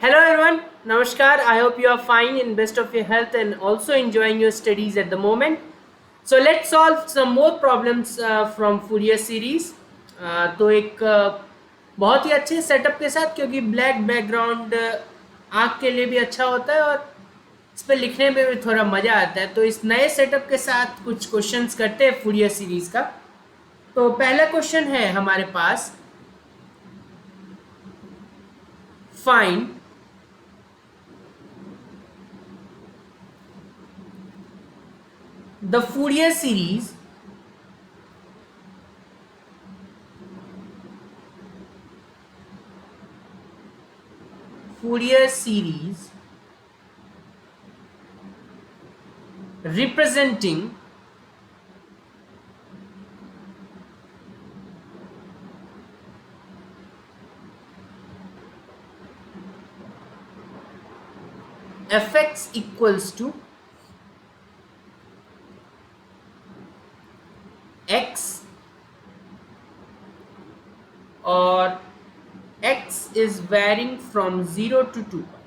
Hello everyone, Namaskar. I hope you are fine in best of your health and also enjoying your studies at the moment. So let's solve some more problems from Fourier series. तो एक बहुत ही अच्छे setup के साथ, क्योंकि black background आँख के लिए भी अच्छा होता है और इस पर लिखने में भी थोड़ा मज़ा आता है। तो इस नए सेटअप के साथ कुछ क्वेश्चंस करते हैं फूरियर सीरीज का। तो पहला क्वेश्चन है हमारे पास, find the Fourier series representing fx equals to x और x is varying from 0 to 2 pi।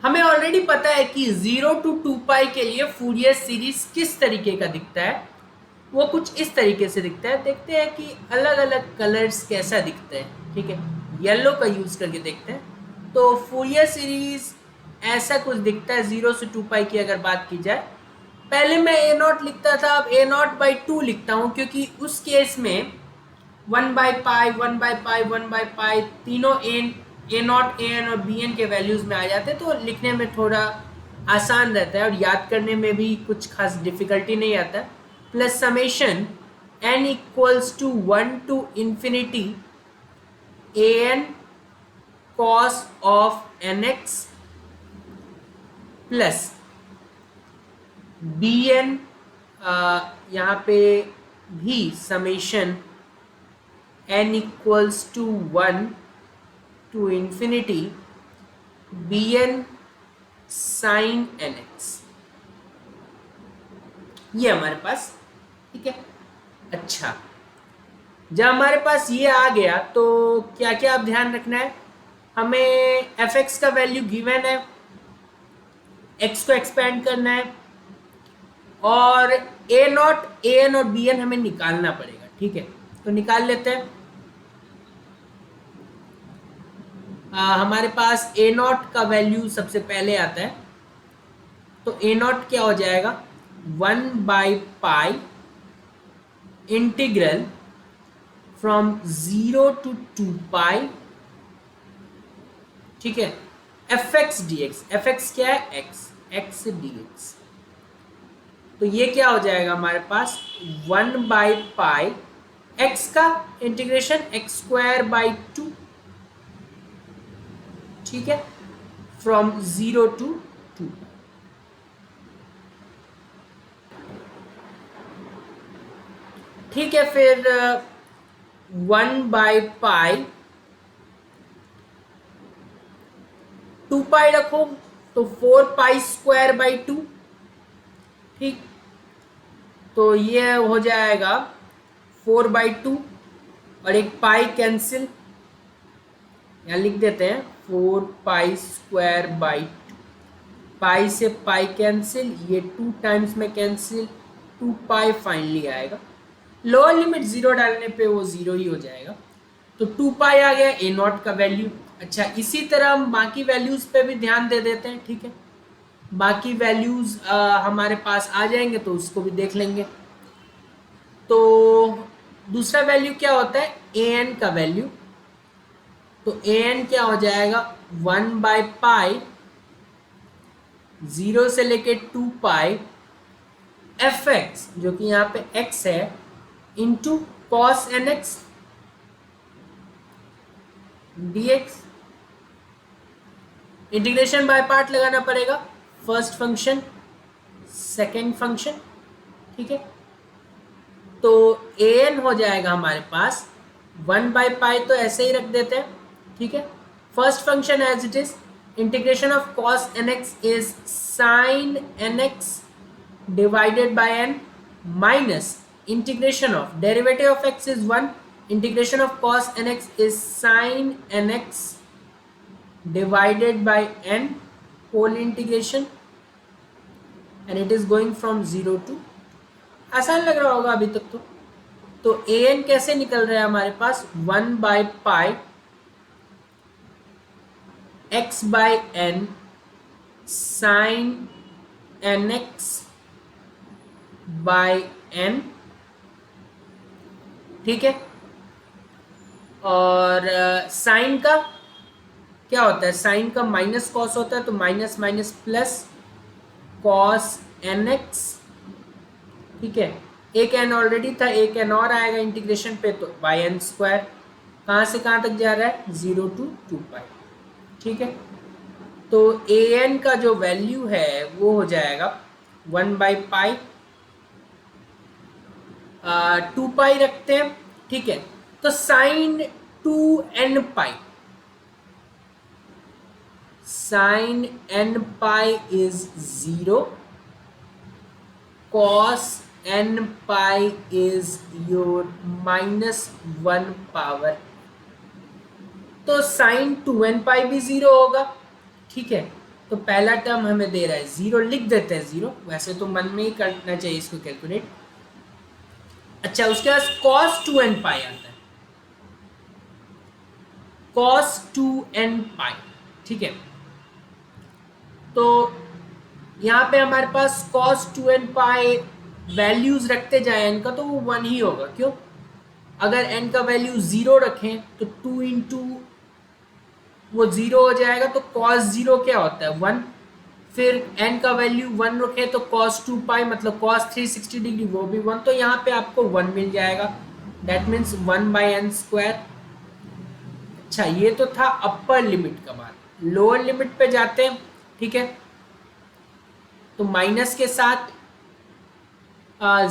हमें ऑलरेडी पता है कि 0 to 2 पाई के लिए फूरियर सीरीज किस तरीके का दिखता है। वो कुछ इस तरीके से दिखता है। देखते हैं कि अलग अलग कलर्स कैसा दिखता है। ठीक है, येलो का यूज करके देखते हैं। तो फूरियर सीरीज ऐसा कुछ दिखता है 0 से 2 पाई की अगर बात की जाए। पहले मैं ए नॉट लिखता था, अब ए नॉट बाई 2 लिखता हूँ, क्योंकि उस केस में 1 by pi 1 by pi 1 by पाई तीनों ए नॉट ए एन और बी एन के वैल्यूज में आ जाते हैं, तो लिखने में थोड़ा आसान रहता है और याद करने में भी कुछ खास डिफिकल्टी नहीं आता। Plus summation n equals to 1 to infinity a n cos of n x plus b n, यहाँ पे भी summation n equals to 1 to infinity b n sine n x, ये हमारे पास। ठीक है, अच्छा, जब हमारे पास ये आ गया तो क्या क्या आप ध्यान रखना है। हमें एफ एक्स का वैल्यू गिवन है, एक्स को एक्सपेंड करना है और ए नॉट ए एन और बी एन हमें निकालना पड़ेगा। ठीक है, तो निकाल लेते हैं। हमारे पास ए नॉट का वैल्यू सबसे पहले आता है, तो ए नॉट क्या हो जाएगा 1 by pi integral from 0 to 2 pi. ठीक है, f x d x, f x क्या है एक्स, एक्स डी एक्स, तो ये क्या हो जाएगा हमारे पास 1 बाई पाई एक्स का इंटीग्रेशन एक्स स्क्वायर बाई 2। ठीक है, फ्रॉम 0 टू 2। ठीक है, फिर 1 बाई पाई 2 पाई रखो तो 4 पाई स्क्वायर बाई 2। ठीक, तो ये हो जाएगा 4 बाई 2 और एक पाई कैंसिल, यहाँ लिख देते हैं 4 पाई स्क्वायर बाई 2, पाई से पाई कैंसिल, ये 2 टाइम्स में कैंसिल, 2 पाई फाइनली आएगा। लोअर लिमिट 0 डालने पे वो 0 ही हो जाएगा, तो 2 पाई आ गया ए नॉट का वैल्यू। अच्छा, इसी तरह हम बाकी वैल्यूज पे भी ध्यान दे देते हैं। ठीक है, बाकी वैल्यूज हमारे पास आ जाएंगे तो उसको भी देख लेंगे। तो दूसरा वैल्यू क्या होता है ए एन का वैल्यू, तो ए एन क्या हो जाएगा 1 बाई पाई 0 से लेके 2 पाई एफ एक्स, जो कि यहाँ पे एक्स है, into cos n x d x. Integration by part लगाना पड़ेगा, फर्स्ट फंक्शन सेकेंड फंक्शन। ठीक है, तो ए एन हो जाएगा हमारे पास 1 बाई पाई, तो ऐसे ही रख देते हैं। ठीक है, first function as it is, integration of cos n x is sine n x divided by n minus integration of derivative of x is 1 integration of cos nx is sin nx divided by n whole integration and it is going from 0 to, आसान लग रहा होगा अभी तक तो A N कैसे निकल रहा है हमारे पास 1 by pi x by n sine n x by n, ठीक है। और साइन का क्या होता है, साइन का माइनस कॉस होता है तो minus minus plus cos n x, ठीक है। एक एन ऑलरेडी था, एक एन और आएगा इंटीग्रेशन पे तो बाई एन स्क्वायर, कहाँ से कहाँ तक जा रहा है 0 to 2 पाई, ठीक है। तो ए एन का जो वैल्यू है वो हो जाएगा 1 बाई पाई 2 पाई रखते हैं, ठीक है। तो sine 2n pi, sine n pi is 0, cos n pi is your -1 power, तो साइन 2n पाई भी 0 होगा, ठीक है। तो पहला टर्म हमें दे रहा है 0, लिख देते हैं 0, वैसे तो मन में ही करना चाहिए इसको कैलकुलेट। अच्छा, उसके बाद cos 2n पाई आता है, cos 2n पाई, ठीक है। तो यहाँ पे हमारे पास cos 2n पाई वैल्यूज रखते जाए n का तो वो 1 ही होगा, क्यों? अगर n का वैल्यू 0 रखें तो 2 इंटू वो 0 हो जाएगा, तो cos 0 क्या होता है 1, फिर n का वैल्यू 1 रखे तो cos 2 पाई मतलब cos 360 डिग्री वो भी 1, तो यहाँ पे आपको 1 मिल जाएगा, that means 1 by n square. अच्छा, ये तो था अपर लिमिट का बात, लोअर लिमिट पे जाते हैं, ठीक है। तो माइनस के साथ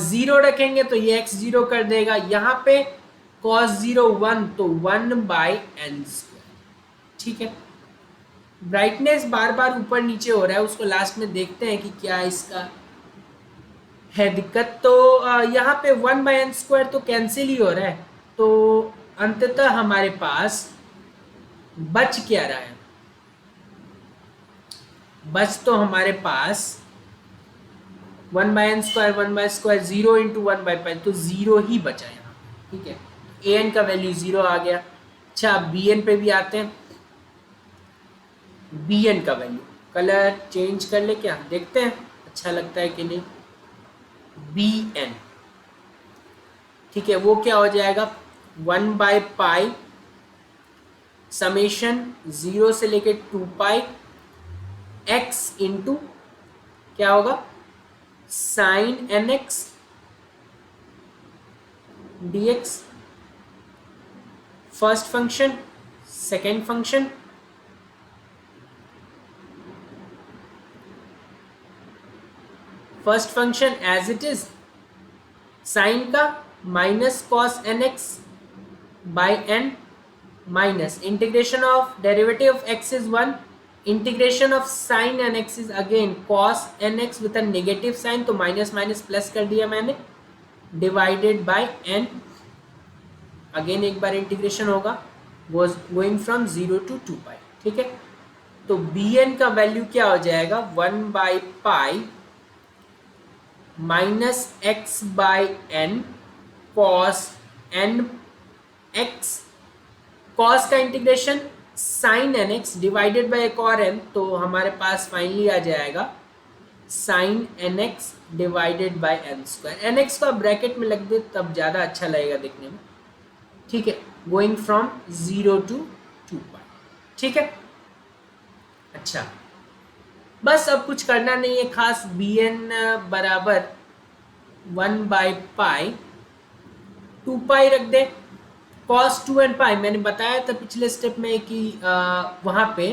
0 रखेंगे तो ये x 0 कर देगा, यहाँ पे cos 0 1 तो 1 बाई एन स्क्वायर, ठीक है। ब्राइटनेस बार बार ऊपर नीचे हो रहा है, उसको लास्ट में देखते हैं कि क्या इसका है दिक्कत। तो यहाँ पे 1 बाई एन स्क्वायर तो कैंसिल ही हो रहा है, तो अंततः हमारे पास बच क्या रहा है, बच तो हमारे पास 1 by n square 1 by square 0 into 1 by pi, तो 0 ही बचा यहाँ, ठीक है। ए एन का वैल्यू 0 आ गया। अच्छा, बी एन पे भी आते हैं, बी एन का वैल्यू कलर चेंज कर ले क्या, देखते हैं अच्छा लगता है कि नहीं। बी एन, ठीक है, वो क्या हो जाएगा 1 बाई पाई समेशन 0 से लेके 2 पाई x इंटू क्या होगा sine n x d x, first function, second function, first function as it is, sine का minus cos n x by n minus integration of derivative of x is 1, integration of sine n x is again cos n x with a negative sign, तो minus minus plus कर दिया मैंने, divided by n, again एक बार integration होगा, going from 0 to 2 pi, ठीक है। तो बी एन का वैल्यू क्या हो जाएगा 1 by pi minus x by n cos n x, cos का integration sine n x divided by एक और एन, तो हमारे पास फाइनली आ जाएगा sine n x divided by n square. N x को ब्रैकेट में लग दे तब ज़्यादा अच्छा लगेगा दिखने में, ठीक है। गोइंग फ्रॉम 0 to 2 पाई, ठीक है। अच्छा, बस अब कुछ करना नहीं है खास, बी एन बराबर 1 बाई पाई 2 पाई रख दे, cos 2n पाई मैंने बताया था पिछले स्टेप में कि वहाँ पे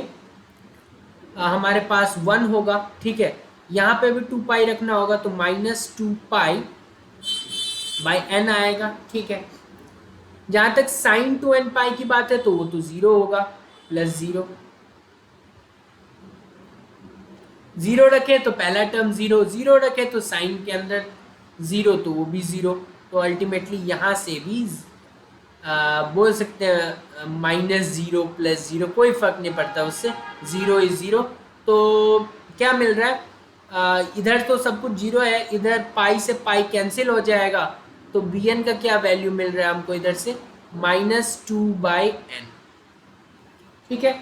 हमारे पास 1 होगा, ठीक है। यहाँ पे भी 2 पाई रखना होगा तो -2 पाई बाई n आएगा, ठीक है। जहाँ तक साइन 2n पाई की बात है तो वो तो 0 होगा, प्लस 0, 0 रखे तो पहला टर्म 0, 0 रखे तो साइन के अंदर 0 तो वो भी 0, तो अल्टीमेटली यहाँ से भी बोल सकते हैं -0 +0, कोई फर्क नहीं पड़ता उससे, 0 इज 0। तो क्या मिल रहा है, इधर तो सब कुछ 0 है, इधर पाई से पाई कैंसिल हो जाएगा, तो बी एन का क्या वैल्यू मिल रहा है हमको इधर से, -2/n। ठीक है,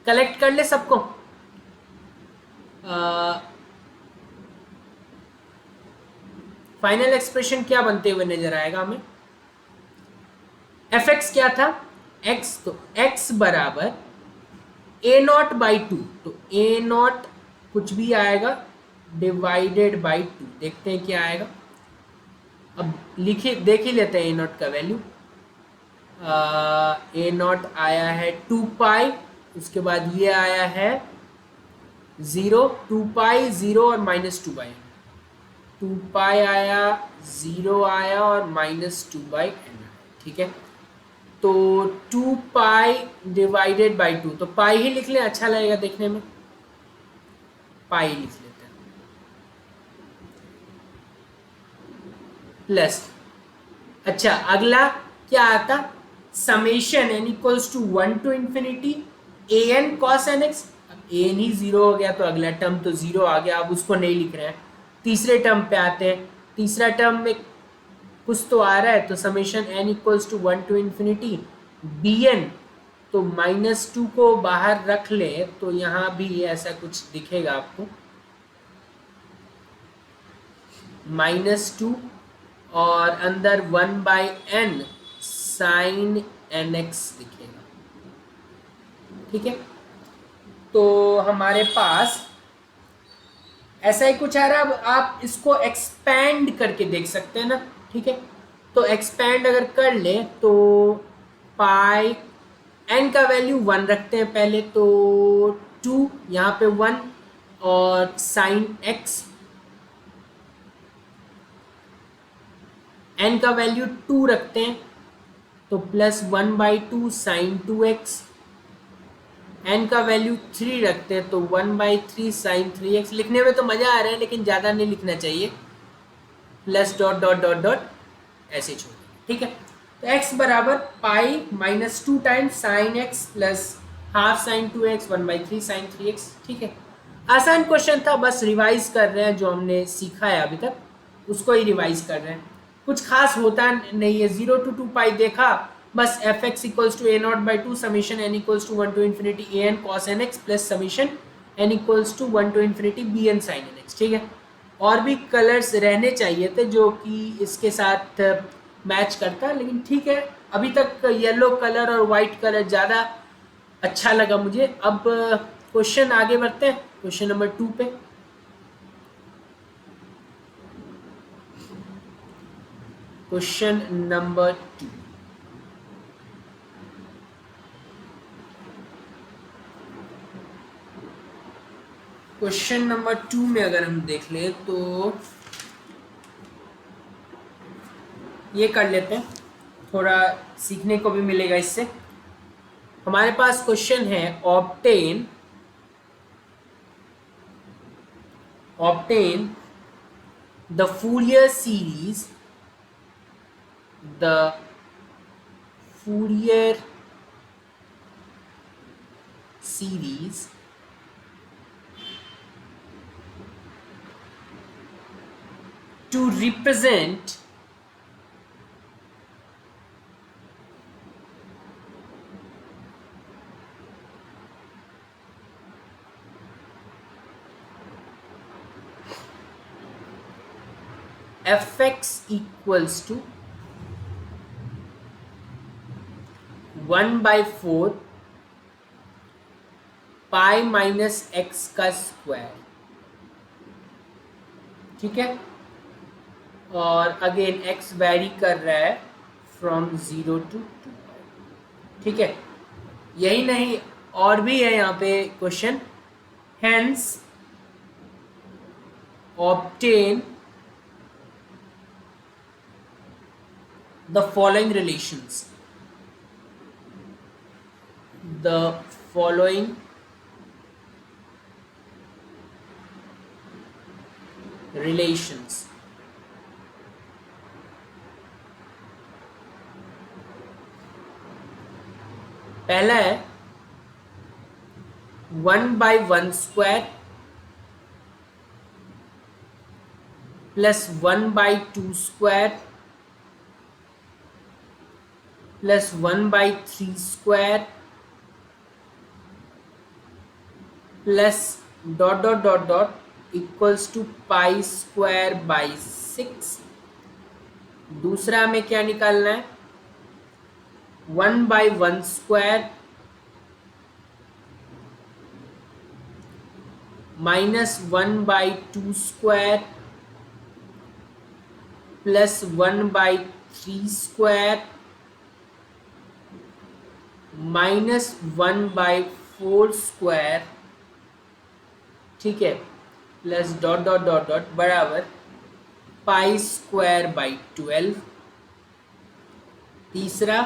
कलेक्ट कर ले सबको। फाइनल एक्सप्रेशन क्या बनते हुए नजर आएगा हमें, एफ एक्स क्या था, एक्स, तो एक्स बराबर a0/2, तो a0 कुछ भी आएगा डिवाइडेड बाई 2, देखते हैं क्या आएगा। अब लिखिए, देख ही लेते हैं a0 का वैल्यू। a0 आया है 2 पाई, उसके बाद ये आया है 0, 2 पाई 0 और -2/n, 2 पाई आया, 0 आया और -2/n। ठीक है, तो 2 पाई डिवाइडेड बाई 2, तो पाई ही लिख लें, अच्छा लगेगा देखने में, पाई लिख लेते हैं, प्लस, अच्छा अगला क्या आता, summation n equals to 1 to infinity a n cos n x. अब ए एन ही 0 हो गया तो अगला टर्म तो 0 आ गया, अब उसको नहीं लिख रहे हैं। तीसरे टर्म पे आते हैं, तीसरा टर्म में कुछ तो आ रहा है, तो summation n equals to 1 to infinity b n, तो -2 को बाहर रख ले तो यहाँ भी ऐसा कुछ दिखेगा आपको, -2 और अंदर 1/n साइन एन एक्स दिखेगा। ठीक है, तो हमारे पास ऐसा ही कुछ आ रहा है। अब आप इसको एक्सपैंड करके देख सकते हैं ना। ठीक है, तो एक्सपैंड अगर कर ले तो पाई एन का वैल्यू 1 रखते हैं पहले, तो 2 यहाँ पे 1 और साइन एक्स, एन का वैल्यू 2 रखते हैं तो +1/2 साइन 2x, एन का वैल्यू 3 रखते हैं तो 1/3 साइन 3x। लिखने में तो मज़ा आ रहा है लेकिन ज़्यादा नहीं लिखना चाहिए, plus dot dot dot dot ऐसे छोड़, ठीक है। तो x बराबर pi -2 times sine x plus half sine 2x 1/3 sine 3x। ठीक है, आसान क्वेश्चन था, बस रिवाइज कर रहे हैं, जो हमने सीखा है अभी तक उसको ही रिवाइज कर रहे हैं। कुछ खास होता नहीं है, 0 to 2 पाई देखा, बस f x equals to a0/2 summation n equals to 1 to infinity a n cos n x plus summation n equals to 1 to infinity b n sine n x. ठीक है, और भी कलर्स रहने चाहिए थे जो कि इसके साथ मैच करता है, लेकिन ठीक है, अभी तक येलो कलर और वाइट कलर ज़्यादा अच्छा लगा मुझे। अब क्वेश्चन आगे बढ़ते हैं, क्वेश्चन नंबर 2 पे। क्वेश्चन नंबर 2, क्वेश्चन नंबर 2 में अगर हम देख ले तो ये कर लेते हैं, थोड़ा सीखने को भी मिलेगा इससे। हमारे पास क्वेश्चन है, obtain the Fourier series, the Fourier series to represent fx equals to 1/4 pi minus x का स्क्वायर। ठीक है, और अगेन x वैरी कर रहा है फ्रॉम 0 to 2। ठीक है, यही नहीं और भी है यहाँ पे question, hence obtain the following relations, the following relations पहला है 1/1² plus 1/2² plus 1/3² plus dot dot dot dot equals to π²/6। दूसरा हमें क्या निकालना है, 1/1² माइनस 1/2² प्लस 1/3² माइनस 1/4², ठीक है, plus dot dot dot dot बराबर π²/12। तीसरा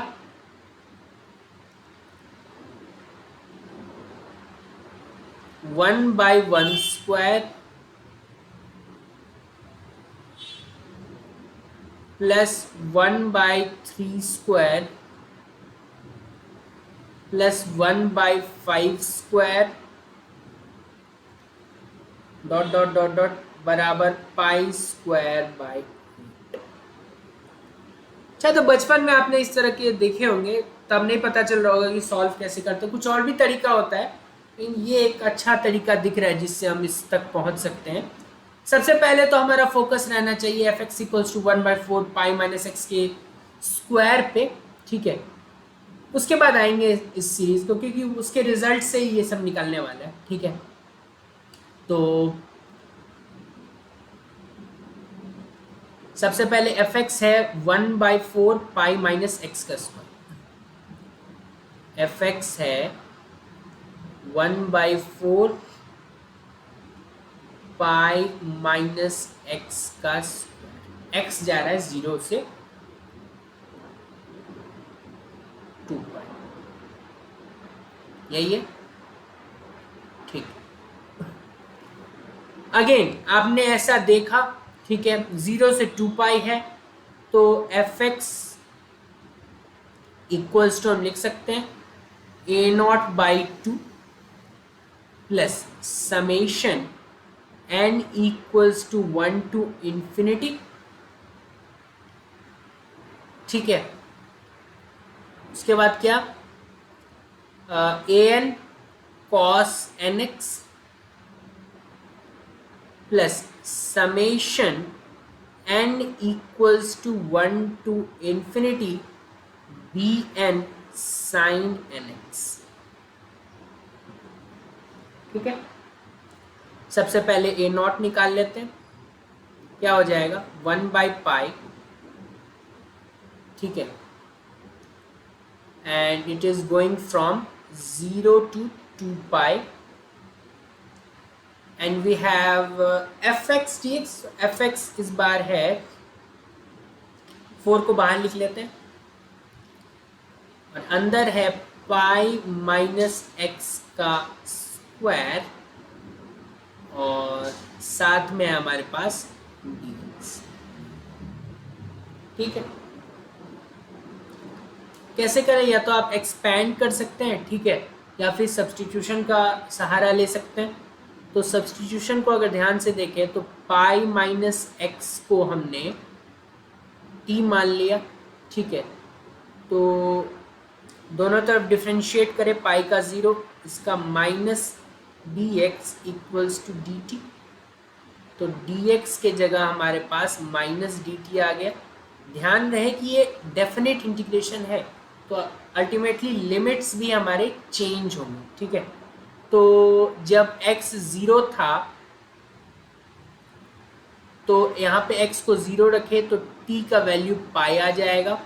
1/1² plus 1/3² plus 1/5² dot dot dot dot बराबर π²/8। अच्छा, तो बचपन में आपने इस तरह के देखे होंगे, तब नहीं पता चल रहा होगा कि सॉल्व कैसे करते, कुछ और भी तरीका होता है, लेकिन ये एक अच्छा तरीका दिख रहा है जिससे हम इस तक पहुंच सकते हैं। सबसे पहले तो हमारा फोकस रहना चाहिए fx इक्वल्स टू 1/4 π-x के स्क्वायर पे, ठीक है। उसके बाद आएंगे इस सीरीज को, क्योंकि उसके रिजल्ट से ही ये सब निकलने वाला है, ठीक है। तो सबसे पहले fx है 1/4 π-x का स्क्वायर। fx है 1/4 π-x का स्क्वायर। x जा रहा है 0 से 2π, यही है, ठीक। अगेन आपने ऐसा देखा, ठीक है, 0 से 2π है, तो fx इक्वल्स टू हम लिख सकते हैं a0/2 plus summation n equals to 1 to infinity, ठीक है। उसके बाद क्या, an cos nx plus summation n equals to 1 to infinity bn sin nx, ठीक है। सबसे पहले a0 निकाल लेते हैं, क्या हो जाएगा 1/π, ठीक है, and it is going from 0 to 2π and we have fx dx। fx इस बार है 4 को बाहर लिख लेते हैं, और अंदर है π-x का स्क्वायर, और साथ में हमारे पास dx, ठीक है। कैसे करें, या तो आप एक्सपैंड कर सकते हैं, ठीक है, या फिर सब्स्टिट्यूशन का सहारा ले सकते हैं। तो सब्स्टिट्यूशन को अगर ध्यान से देखें तो π-x को हमने t मान लिया, ठीक है। तो दोनों तरफ डिफ्रेंशिएट करें, पाई का 0, इसका minus dx equals to dt, तो dx के जगह हमारे पास माइनस dt आ गया। ध्यान रहे कि ये डेफिनेट इंटीग्रेशन है, तो अल्टीमेटली लिमिट्स भी हमारे चेंज होंगे, ठीक है। तो जब x 0 था तो यहाँ पे x को 0 रखे तो t का वैल्यू पाई आ जाएगा।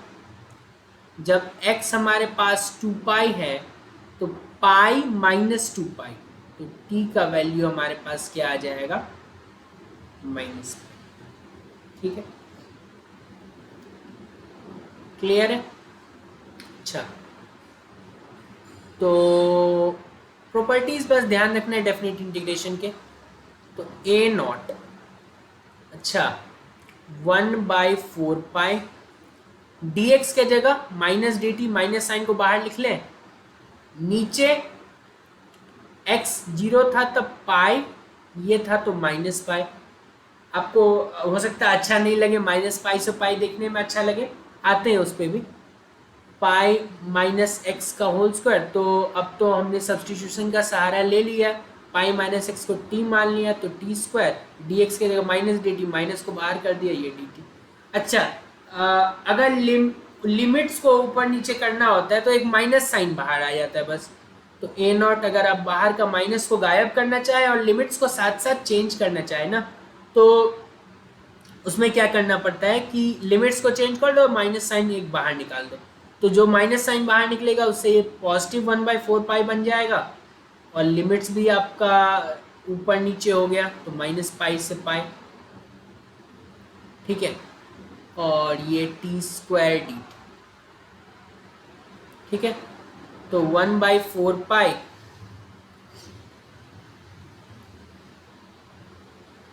जब x हमारे पास 2π है तो पाई माइनस 2π, तो t का वैल्यू हमारे पास क्या आ जाएगा, माइनस, ठीक है। क्लियर है? अच्छा, तो प्रॉपर्टीज बस ध्यान रखना है डेफिनेट इंटीग्रेशन के। तो a0, अच्छा 1/4π dx के जगह माइनस dt, माइनस साइन को बाहर लिख लें, नीचे x 0 था तब पाई, ये था तो माइनस पाई। आपको हो सकता है अच्छा नहीं लगे, माइनस पाई से पाई देखने में अच्छा लगे, आते हैं उस पर भी। पाई माइनस एक्स का होल स्क्वायर, तो अब तो हमने सब्सटीट्यूशन का सहारा ले लिया, पाई माइनस एक्स को टी मान लिया, तो टी स्क्वायर डी एक्स के जगह माइनस डी टी, माइनस को बाहर कर दिया, ये डी टी। अच्छा, अगर लिमिट्स को ऊपर नीचे करना होता है तो एक माइनस साइन बाहर आ जाता है बस। तो ए नॉट, अगर आप बाहर का माइनस को गायब करना चाहे और लिमिट्स को साथ साथ चेंज करना चाहे ना, तो उसमें क्या करना पड़ता है कि लिमिट्स को चेंज कर दो और माइनस साइन एक बाहर निकाल दो। तो जो माइनस साइन बाहर निकलेगा उससे ये पॉजिटिव 1/4 पाई बन जाएगा, और लिमिट्स भी आपका ऊपर नीचे हो गया, तो माइनस पाई से पाई, ठीक है। और ये टी स्क्वायर डी, ठीक है। तो 1/4 पाई,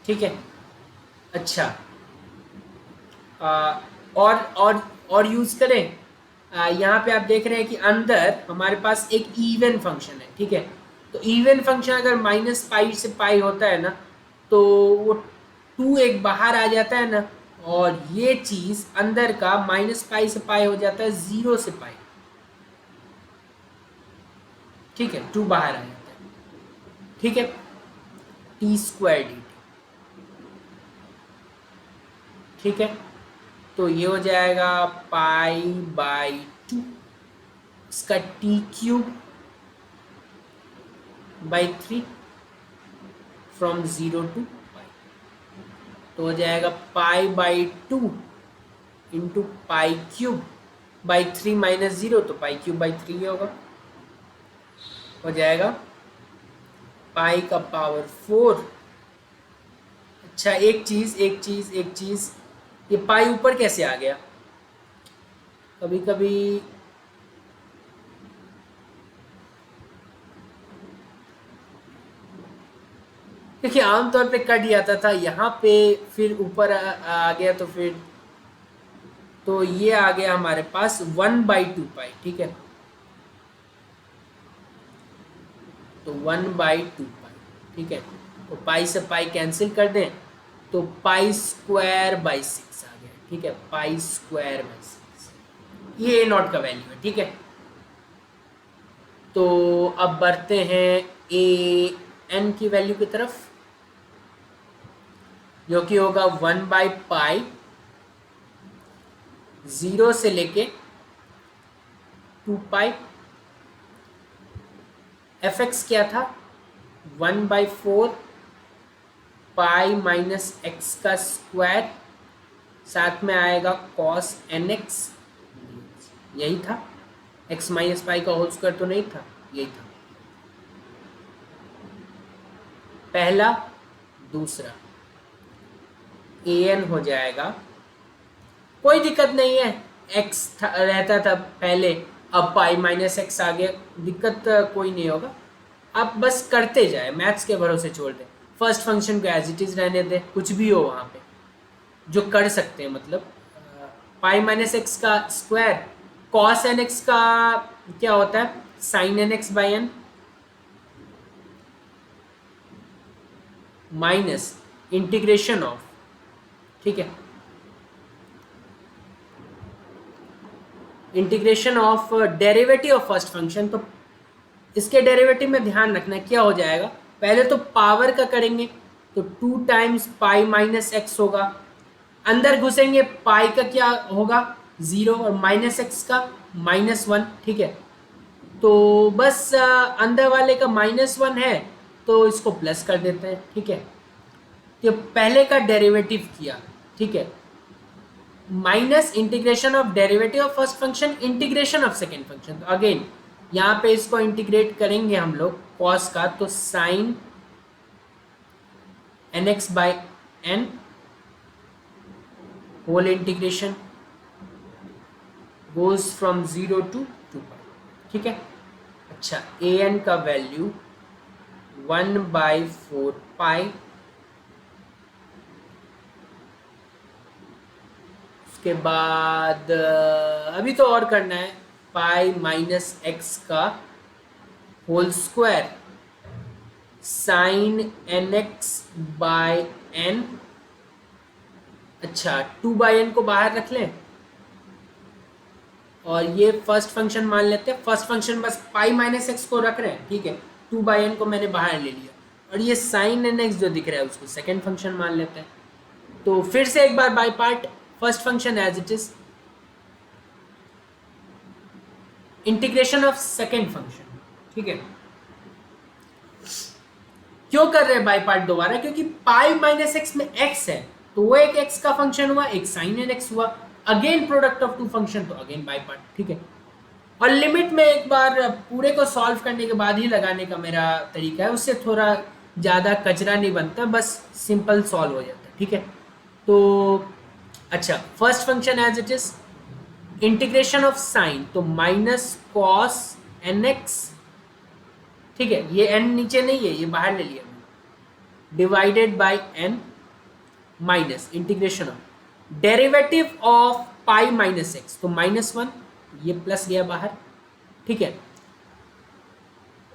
ठीक है। अच्छा, और यूज करें, यहाँ पे आप देख रहे हैं कि अंदर हमारे पास एक इवन फंक्शन है, ठीक है। तो इवन फंक्शन अगर माइनस पाई से पाई होता है ना, तो वो 2 एक बाहर आ जाता है ना, और ये चीज अंदर का माइनस पाई से पाई हो जाता है 0 से पाई, ठीक है। 2 बाहर आ जाता है, ठीक है। टी स्क्वायर डी, ठीक है। तो ये हो जाएगा पाई/2, इसका t³/3 फ्रॉम 0 to पाई, तो हो जाएगा पाई/2 इंटू पाई³/3 माइनस 0, तो पाई³/3 होगा, हो जाएगा पाई का पावर 4। अच्छा, एक चीज, ये पाई ऊपर कैसे आ गया? कभी कभी देखिए, आमतौर पे कट जाता था, यहाँ पे फिर ऊपर आ गया, तो फिर तो ये आ गया हमारे पास 1/2 पाई, ठीक है। तो 1/2 पाई, ठीक है। तो पाई से पाई कैंसिल कर दें, तो पाई²/6 आ गया, ठीक है। पाई²/6, ये A0 का वैल्यू है, ठीक है। तो अब बढ़ते हैं AN की वैल्यू की तरफ, जो कि होगा 1/पाई 0 से लेके 2 पाई। fx क्या था? 1/4 पाई माइनस एक्स का स्क्वायर, साथ में आएगा cos nx, यही था। x माइनस पाई का होल स्क्वायर तो नहीं था, यही था पहला। दूसरा an हो जाएगा, कोई दिक्कत नहीं है, x रहता था पहले, अब पाई माइनस एक्स आ गया, दिक्कत कोई नहीं होगा। आप बस करते जाए, मैथ्स के भरोसे छोड़ दें, फर्स्ट फंक्शन को एज इट इज रहने दें, कुछ भी हो वहाँ पे जो कर सकते हैं। मतलब पाई माइनस एक्स का स्क्वायर, कॉस एन एक्स का क्या होता है? Sine n x by n minus integration of, ठीक है, integration of derivative of first function. तो इसके डेरिवेटिव में ध्यान रखना क्या हो जाएगा, पहले तो पावर का करेंगे, तो 2 टाइम्स पाई माइनस एक्स होगा, अंदर घुसेंगे पाई का क्या होगा? 0, और माइनस एक्स का -1, ठीक है। तो बस अंदर वाले का -1 है, तो इसको प्लस कर देते हैं, ठीक है। तो पहले का डेरिवेटिव किया, ठीक है, minus integration of derivative of first function, integration of second function. तो अगेन यहाँ पे इसको इंटीग्रेट करेंगे हम लोग कॉस का, तो sine nx/n whole integration goes from 0 to 2 pi, ठीक है। अच्छा, an का वैल्यू 1/4 पाई, उसके बाद अभी तो और करना है, पाई माइनस एक्स का whole square sine n x by n. अच्छा, 2/n को बाहर रख लें और ये फर्स्ट फंक्शन मान लेते हैं। फर्स्ट फंक्शन बस पाई माइनस एक्स को रख रहे हैं, ठीक है। 2/n को मैंने बाहर ले लिया और ये साइन एन एक्स जो दिख रहा है उसको सेकेंड फंक्शन मान लेते हैं। तो फिर से एक बार by part, first function as it is, integration of second function, ठीक है। क्यों कर रहे हैं बाय पार्ट दोबारा? क्योंकि पाई माइनस एक्स में एक्स है तो वो एक एक्स का फंक्शन हुआ, एक साइन एन एक्स हुआ, again product of two function, तो अगेन बाय पार्ट, ठीक है। और लिमिट में एक बार पूरे को सॉल्व करने के बाद ही लगाने का मेरा तरीका है, उससे थोड़ा ज़्यादा कचरा नहीं बनता, बस सिंपल सॉल्व हो जाता है, ठीक है। तो अच्छा, first function as it is, integration of sine, तो माइनस कॉस एन एक्स, ठीक है। ये एन नीचे नहीं है, ये बाहर ले लिया, divided by n minus integration of derivative of pi minus x, तो -1, ये प्लस गया बाहर, ठीक है,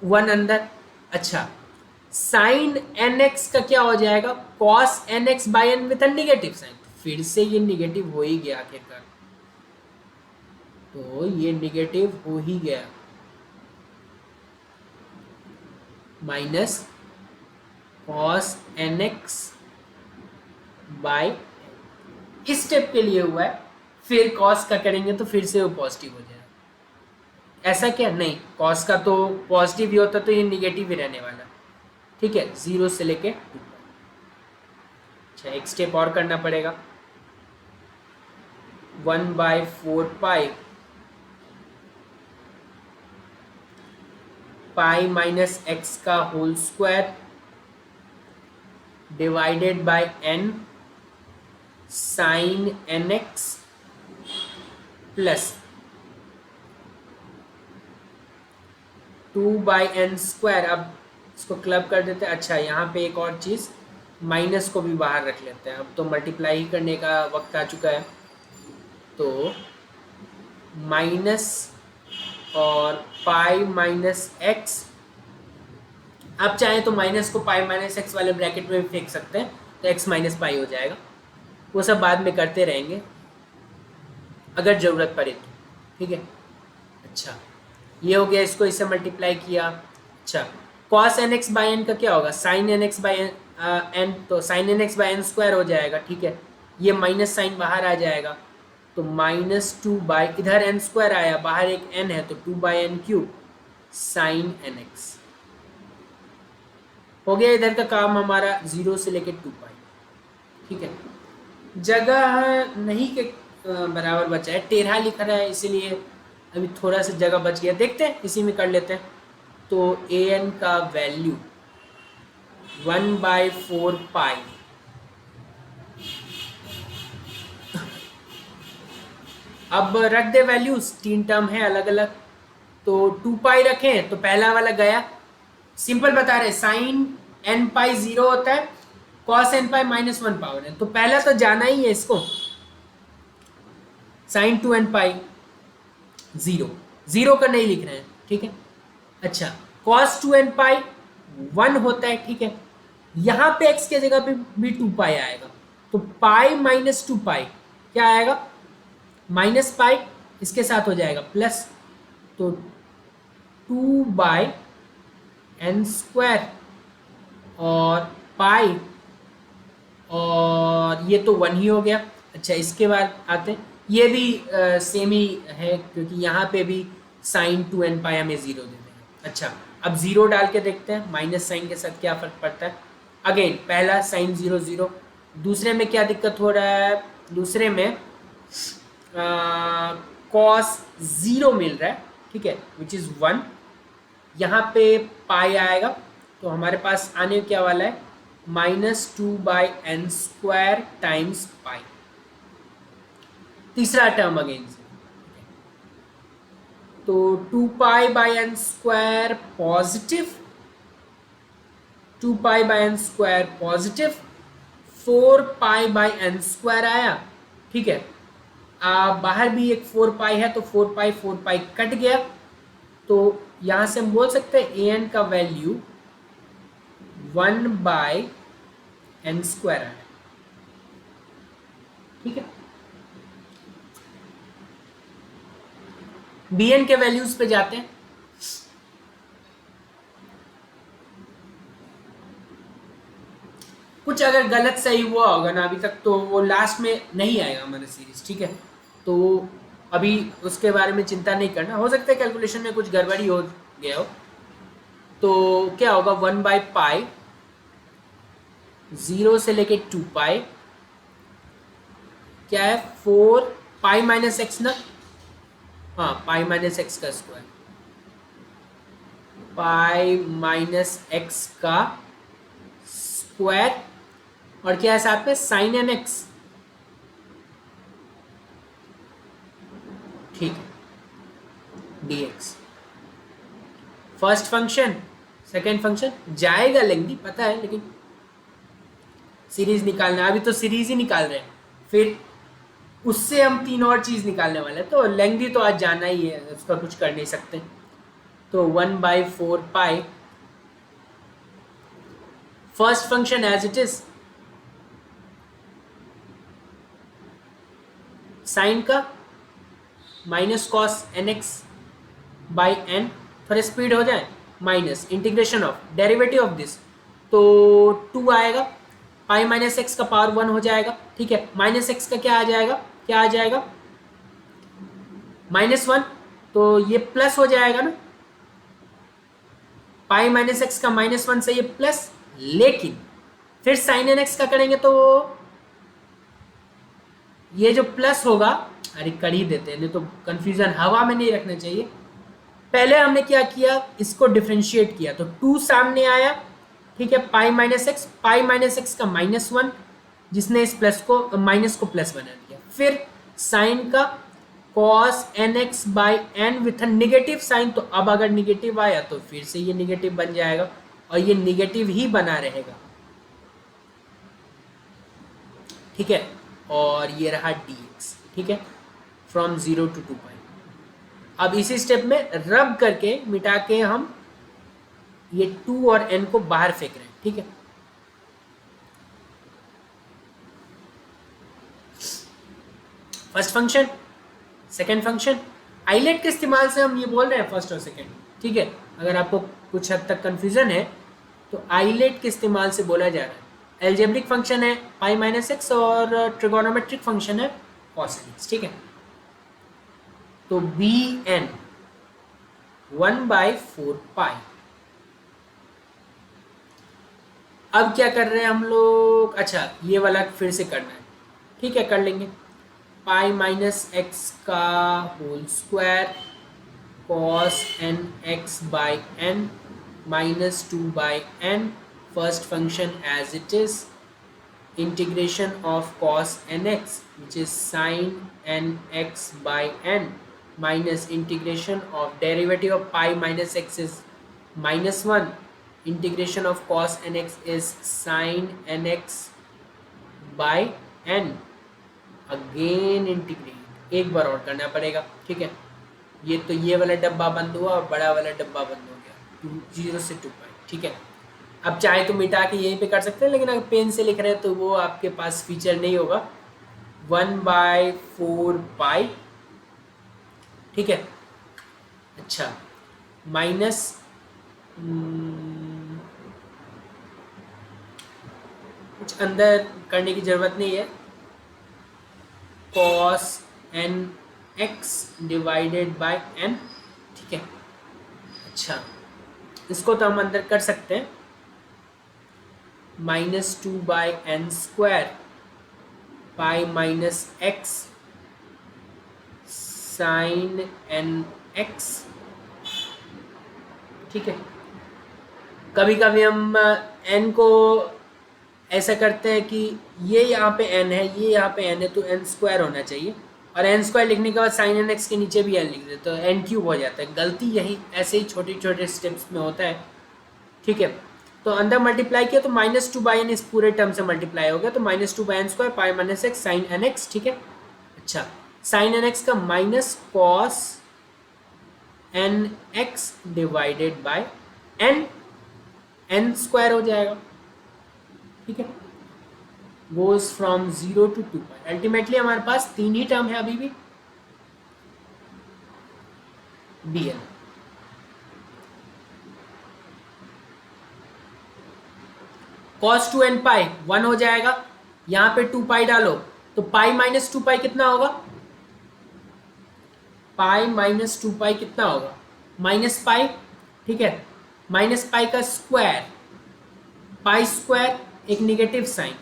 1 अंदर। अच्छा, साइन एन एक्स का क्या हो जाएगा? Cos n x by n with a negative sign, फिर से ये निगेटिव हो ही गया आखिरकार, तो ये निगेटिव हो ही गया, minus cos n x by, इस स्टेप के लिए हुआ है। फिर कॉस का करेंगे तो फिर से वो पॉजिटिव हो जाएगा। ऐसा क्या? नहीं, कॉस का तो पॉजिटिव ही होता तो ये निगेटिव ही रहने वाला, ठीक है, 0 से लेके 2। अच्छा, एक स्टेप और करना पड़ेगा, 1/4 पाई माइनस एक्स का whole square divided by n sine n x plus 2/n²। अब इसको क्लब कर देते हैं। अच्छा, यहाँ पे एक और चीज़, माइनस को भी बाहर रख लेते हैं, अब तो मल्टीप्लाई ही करने का वक्त आ चुका है, तो माइनस और पाई माइनस एक्स, आप चाहें तो माइनस को पाई माइनस एक्स वाले ब्रैकेट में भी फेंक सकते हैं, तो एक्स माइनस पाई हो जाएगा। वो सब बाद में करते रहेंगे अगर ज़रूरत पड़े तो, ठीक है। अच्छा, ये हो गया, इसको इससे मल्टीप्लाई किया। अच्छा, cos n x by n का क्या होगा? Sine n x by n, तो sine n x by n square हो जाएगा, ठीक है। ये माइनस साइन बाहर आ जाएगा, तो -2 बाई, इधर एन स्क्वायर आया, बाहर एक एन है तो 2/n³ साइन एन एक्स हो गया। इधर का काम हमारा 0 से लेके 2π, ठीक है। जगह नहीं के बराबर बचा है, टेढ़ा लिख रहा है, इसीलिए अभी थोड़ा सा जगह बच गया, देखते हैं इसी में कर लेते हैं। तो an का वैल्यू 1/4 पाई, अब रख दे वैल्यूज, 3 टर्म है अलग अलग, तो 2π रखें तो पहला वाला गया, सिंपल बता रहे, साइन एन पाई 0 होता है, कॉस एन पाई -1 पावर है, तो पहला तो जाना ही है इसको, साइन 2n पाई 0 का नहीं लिख रहे हैं, ठीक है। अच्छा, कॉस 2n पाई 1 होता है, ठीक है। यहां पे x के जगह पे भी 2π आएगा, तो पाई -2π क्या आएगा? -π, इसके साथ हो जाएगा प्लस, तो 2/n² और पाई, और ये तो 1 ही हो गया। अच्छा, इसके बाद आते हैं, ये भी सेम ही है क्योंकि यहाँ पे भी साइन 2n पाई हमें 0 दे देगा। अच्छा, अब 0 डाल के देखते हैं माइनस साइन के साथ क्या फ़र्क पड़ता है। अगेन पहला साइन 0 0, दूसरे में क्या दिक्कत हो रहा है? दूसरे में कॉस 0 मिल रहा है, ठीक है, विच इज़ 1, यहाँ पे पाई आएगा, तो हमारे पास आने क्या वाला है? -2/n² टाइम्स पाई, तीसरा टर्म अगेन से, तो 2π/n² positive, 2π/n² positive, 4π/n² आया, ठीक है। बाहर भी एक 4π है तो 4π कट गया, तो यहाँ से हम बोल सकते हैं ए एन का वैल्यू 1/n² है, ठीक है। बी एन के वैल्यूज पे जाते हैं। कुछ अगर गलत सही हुआ होगा ना अभी तक तो वो लास्ट में नहीं आएगा हमारा सीरीज, ठीक है। तो अभी उसके बारे में चिंता नहीं करना, हो सकता है कैलकुलेशन में कुछ गड़बड़ी हो गया हो। तो क्या होगा 1/पाई 0 से लेके 2 पाई, क्या है 4 पाई माइनस एक्स ना, हाँ पाई माइनस एक्स का स्क्वायर, पाई माइनस एक्स का स्क्वायर, और क्या है साथ में साइन एन एक्स, ठीक है, dx। First function second function जाएगा लेंगी पता है, लेकिन सीरीज निकालना, अभी तो सीरीज ही निकाल रहे हैं, फिर उससे हम 3 और चीज निकालने वाले हैं, तो लेंगी तो आज जाना ही है, उसका कुछ कर नहीं सकते। तो 1/4 pi first function as it is, sine का minus cos n x by n, थोड़ा स्पीड हो जाए, minus integration of derivative of this, तो 2 आएगा, पाई माइनस एक्स का पावर 1 हो जाएगा, ठीक है। माइनस एक्स का क्या आ जाएगा, क्या आ जाएगा -1, तो ये प्लस हो जाएगा ना, पाई माइनस एक्स का -1 से ये प्लस, लेकिन फिर साइन एन एक्स का करेंगे तो ये जो प्लस होगा, अरे कर ही देते हैं, नहीं तो कंफ्यूजन हवा में नहीं रखना चाहिए। पहले हमने क्या किया, इसको डिफ्रेंशिएट किया, तो 2 सामने आया, ठीक है, पाई माइनस एक्स का -1, जिसने इस प्लस को माइनस को प्लस बना दिया, फिर साइन का cos n x by n with negative sign, तो अब अगर निगेटिव आया तो फिर से ये निगेटिव बन जाएगा, और ये निगेटिव ही बना रहेगा, ठीक है। और ये रहा dx, ठीक है, फ्रॉम 0 to 2 पाई। अब इसी स्टेप में रब करके मिटा के हम ये 2 और n को बाहर फेंक रहे हैं, ठीक है। First function second function, ILATE के इस्तेमाल से हम ये बोल रहे हैं फर्स्ट और सेकेंड, ठीक है। अगर आपको कुछ हद तक कंफ्यूजन है तो आइलेट के इस्तेमाल से बोला जा रहा है। एल्जेब्रिक फंक्शन है पाई माइनस एक्स और ट्रिगोनोमेट्रिक फंक्शन है कॉस एक्स, ठीक है। तो बी एन 1/4 पाई। अब क्या कर रहे हैं हम लोग, अच्छा ये वाला फिर से करना है, ठीक है, कर लेंगे। पाई माइनस एक्स का whole square cos n x by n -2/n, first function as it is, integration of cos nx which is sin nx by n minus integration of derivative of pi minus x is -1, integration of cos nx is sin nx by n, again integrate एक बार और करना पड़ेगा, ठीक है। ये तो ये वाला डब्बा बंद हुआ और बड़ा वाला डब्बा बंद हो गया, 0 से 2 पाई, ठीक है। अब चाहे तो मिटा के यहीं पे कर सकते हैं, लेकिन अगर पेन से लिख रहे हैं तो वो आपके पास फीचर नहीं होगा। 1/4 पाई, ठीक है। अच्छा माइनस कुछ अंदर करने की जरूरत नहीं है, cos n x divided by n, ठीक है। अच्छा इसको तो हम अंदर कर सकते हैं, -2/n² pi minus x sine n x, ठीक है। कभी कभी हम n को ऐसा करते हैं कि ये यहाँ पे n है, ये यहाँ पे n है, तो n² होना चाहिए, और n² लिखने के बाद साइन एन एक्स के नीचे भी n लिख देते तो n³ हो जाता है। गलती यही ऐसे ही छोटे छोटे स्टेप्स में होता है, ठीक है। तो अंदर मल्टीप्लाई किया तो -2/n इस पूरे टर्म से मल्टीप्लाई हो गया, तो -2/n² pi minus x sine n x, ठीक है। अच्छा साइन एन एक्स का minus cos n x divided by n, n square हो जाएगा, ठीक है, goes from 0 to 2 pi. Ultimately हमारे पास 3 ही टर्म है अभी भी, बी एन। cos 2 n पाई 1 हो जाएगा, यहां पे 2 पाई डालो तो पाई माइनस 2 पाई कितना होगा, पाई माइनस 2 पाई कितना होगा, माइनस पाई, ठीक है, माइनस पाई का स्क्वायर, पाई स्क्वायर, एक निगेटिव साइन,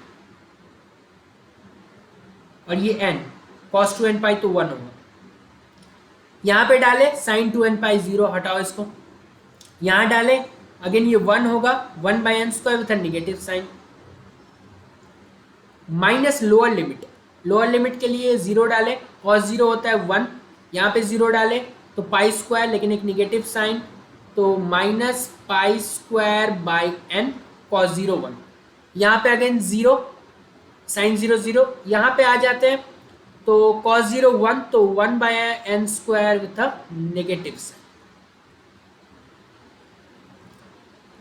और ये n, cos 2 n पाई तो 1 होगा, यहां पे डाले sin 2 n पाई 0, हटाओ इसको, यहां डाले अगेन ये 1 होगा, 1 by n square with negative sign, minus lower limit, lower limit के लिए 0 डाले, cos 0 होता है 1, यहाँ पे 0 डाले तो पाई स्क्वायर, लेकिन एक निगेटिव साइन, तो minus pi square by n, cos 0 1, यहाँ पे अगेन 0, साइन 0 0, यहाँ पे आ जाते हैं तो cos 0 1, तो 1 by n square with a negative sign,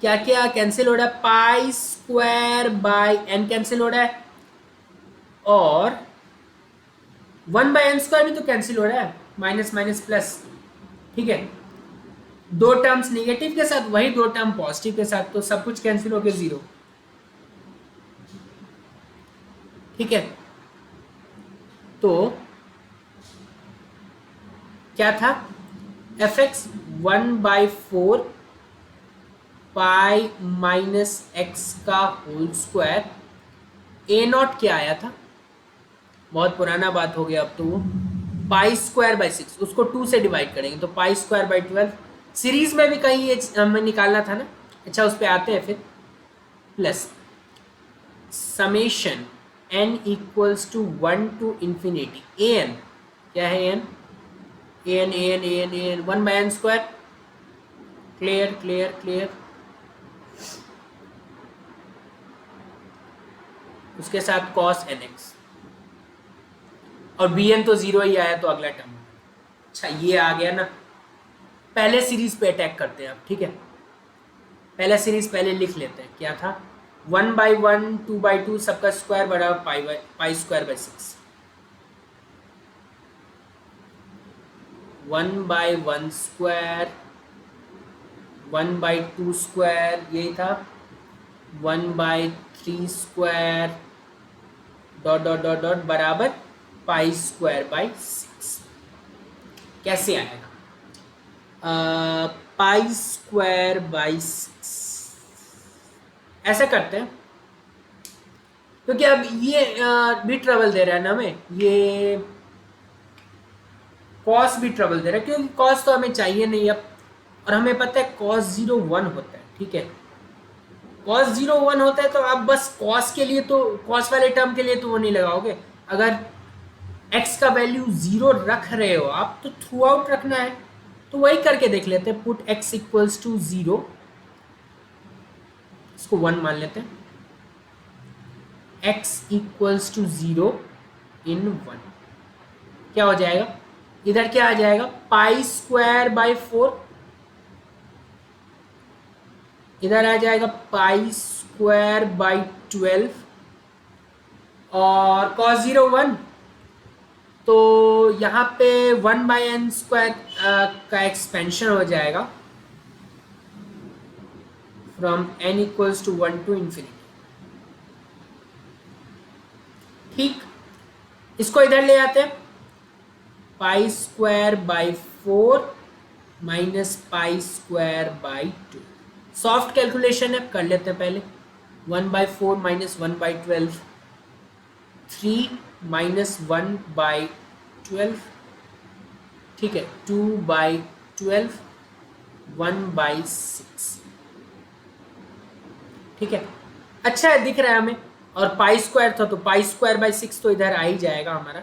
क्या क्या कैंसिल हो रहा है, pi square by n cancel हो रहा है, और 1 बाय एन स्क्वायर भी तो कैंसिल हो रहा है, माइनस माइनस प्लस, ठीक है, दो टर्म्स निगेटिव के साथ, वही दो टर्म पॉजिटिव के साथ, तो सब कुछ कैंसिल हो गया 0, ठीक है, तो क्या था, F x 1/4 pi minus x का होल स्क्वायर, ए नॉट क्या आया था, बहुत पुराना बात हो गया अब तो, वो पाई स्क्वायर बाई 6, उसको 2 से डिवाइड करेंगे तो पाई स्क्वायर बाई 12, सीरीज में भी कहीं ये हमें निकालना था ना, अच्छा उस पर आते हैं फिर, plus summation n equals to 1 to infinity a n, क्या है n, a n a n a n a n 1 by n square, clear clear clear, उसके साथ cos nx, और बी एन तो 0 ही आया तो अगला टर्म, अच्छा ये आ गया ना, पहले सीरीज पे अटैक करते हैं अब, ठीक है, पहला सीरीज पहले लिख लेते हैं, क्या था 1/1 2/2 सबका स्क्वायर बराबर pi square by 6, 1/1 square 1/2 square यही था, 1/3 square dot dot dot dot बराबर पाई स्क्वायर बाई 6, कैसे आएगा, पाई स्क्वायर बाई 6, ऐसा करते हैं, क्योंकि अब ये भी ट्रबल दे रहा है ना हमें, ये कॉस भी ट्रबल दे रहा है, क्योंकि कॉस तो हमें चाहिए नहीं अब, और हमें पता है cos 0 1 होता है, ठीक है, cos 0 1 होता है, तो आप बस cos के लिए तो, cos वाले टर्म के लिए तो वो नहीं लगाओगे, अगर x का वैल्यू 0 रख रहे हो आप तो थ्रू आउट रखना है, तो वही करके देख लेते हैं, पुट x इक्वल्स टू 0, इसको 1 मान लेते हैं, x इक्वल्स टू 0 इन 1, क्या हो जाएगा, इधर क्या आ जाएगा, पाई स्क्वायर बाई 4, इधर आ जाएगा पाई स्क्वायर बाई 12, और cos 0 1, तो यहाँ पे 1 बाई एन स्क्वायर का एक्सपेंशन हो जाएगा from n equals to 1 to infinity, ठीक, इसको इधर ले आते हैं, pi square by 4 minus pi square by 2, soft calculation है, कर लेते हैं पहले, 1/4 माइनस 1/12, 3 माइनस 1/12, ठीक है, 2/12, 1/6, ठीक है, अच्छा है, दिख रहा है हमें, और पाई स्क्वायर था तो पाई स्क्वायर बाई 6 तो इधर आ ही जाएगा हमारा,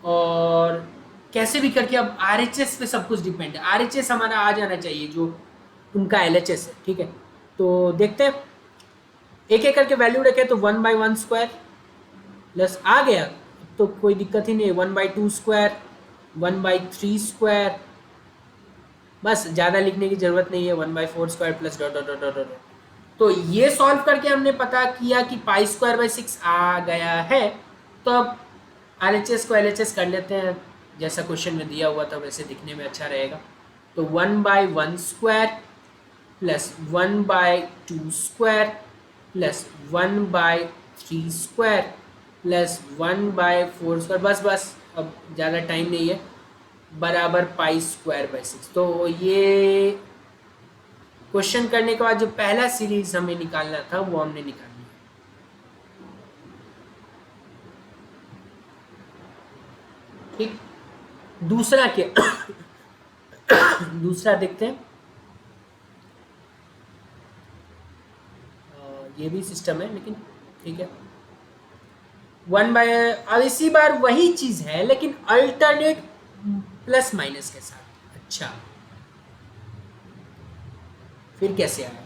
और कैसे भी करके अब RHS पे सब कुछ डिपेंड है, RHS हमारा आ जाना चाहिए जो उनका LHS है, ठीक है, तो देखते हैं, एक एक करके वैल्यू रखे तो 1/1 स्क्वायर प्लस आ गया, तो कोई दिक्कत ही नहीं है, 1/2 स्क्वायर, 1/3 स्क्वायर, बस ज़्यादा लिखने की ज़रूरत नहीं है, 1/4² plus dot dot dot dot dot. तो ये सॉल्व करके हमने पता किया कि π²/6 आ गया है। तो अब RHS को LHS कर लेते हैं, जैसा क्वेश्चन में दिया हुआ था वैसे दिखने में अच्छा रहेगा। तो 1/1² प्लस 1/2² प्लस 1/3² प्लस 1/4², बस अब ज़्यादा टाइम नहीं है, बराबर π²/6। तो ये क्वेश्चन करने के बाद जो पहला सीरीज हमें निकालना था वो हमने निकाल लिया। ठीक, दूसरा क्या दूसरा देखते हैं। ये भी सिस्टम है लेकिन ठीक है। 1/, अब इसी बार वही चीज है लेकिन अल्टरनेट प्लस माइनस के साथ। अच्छा, फिर कैसे आया,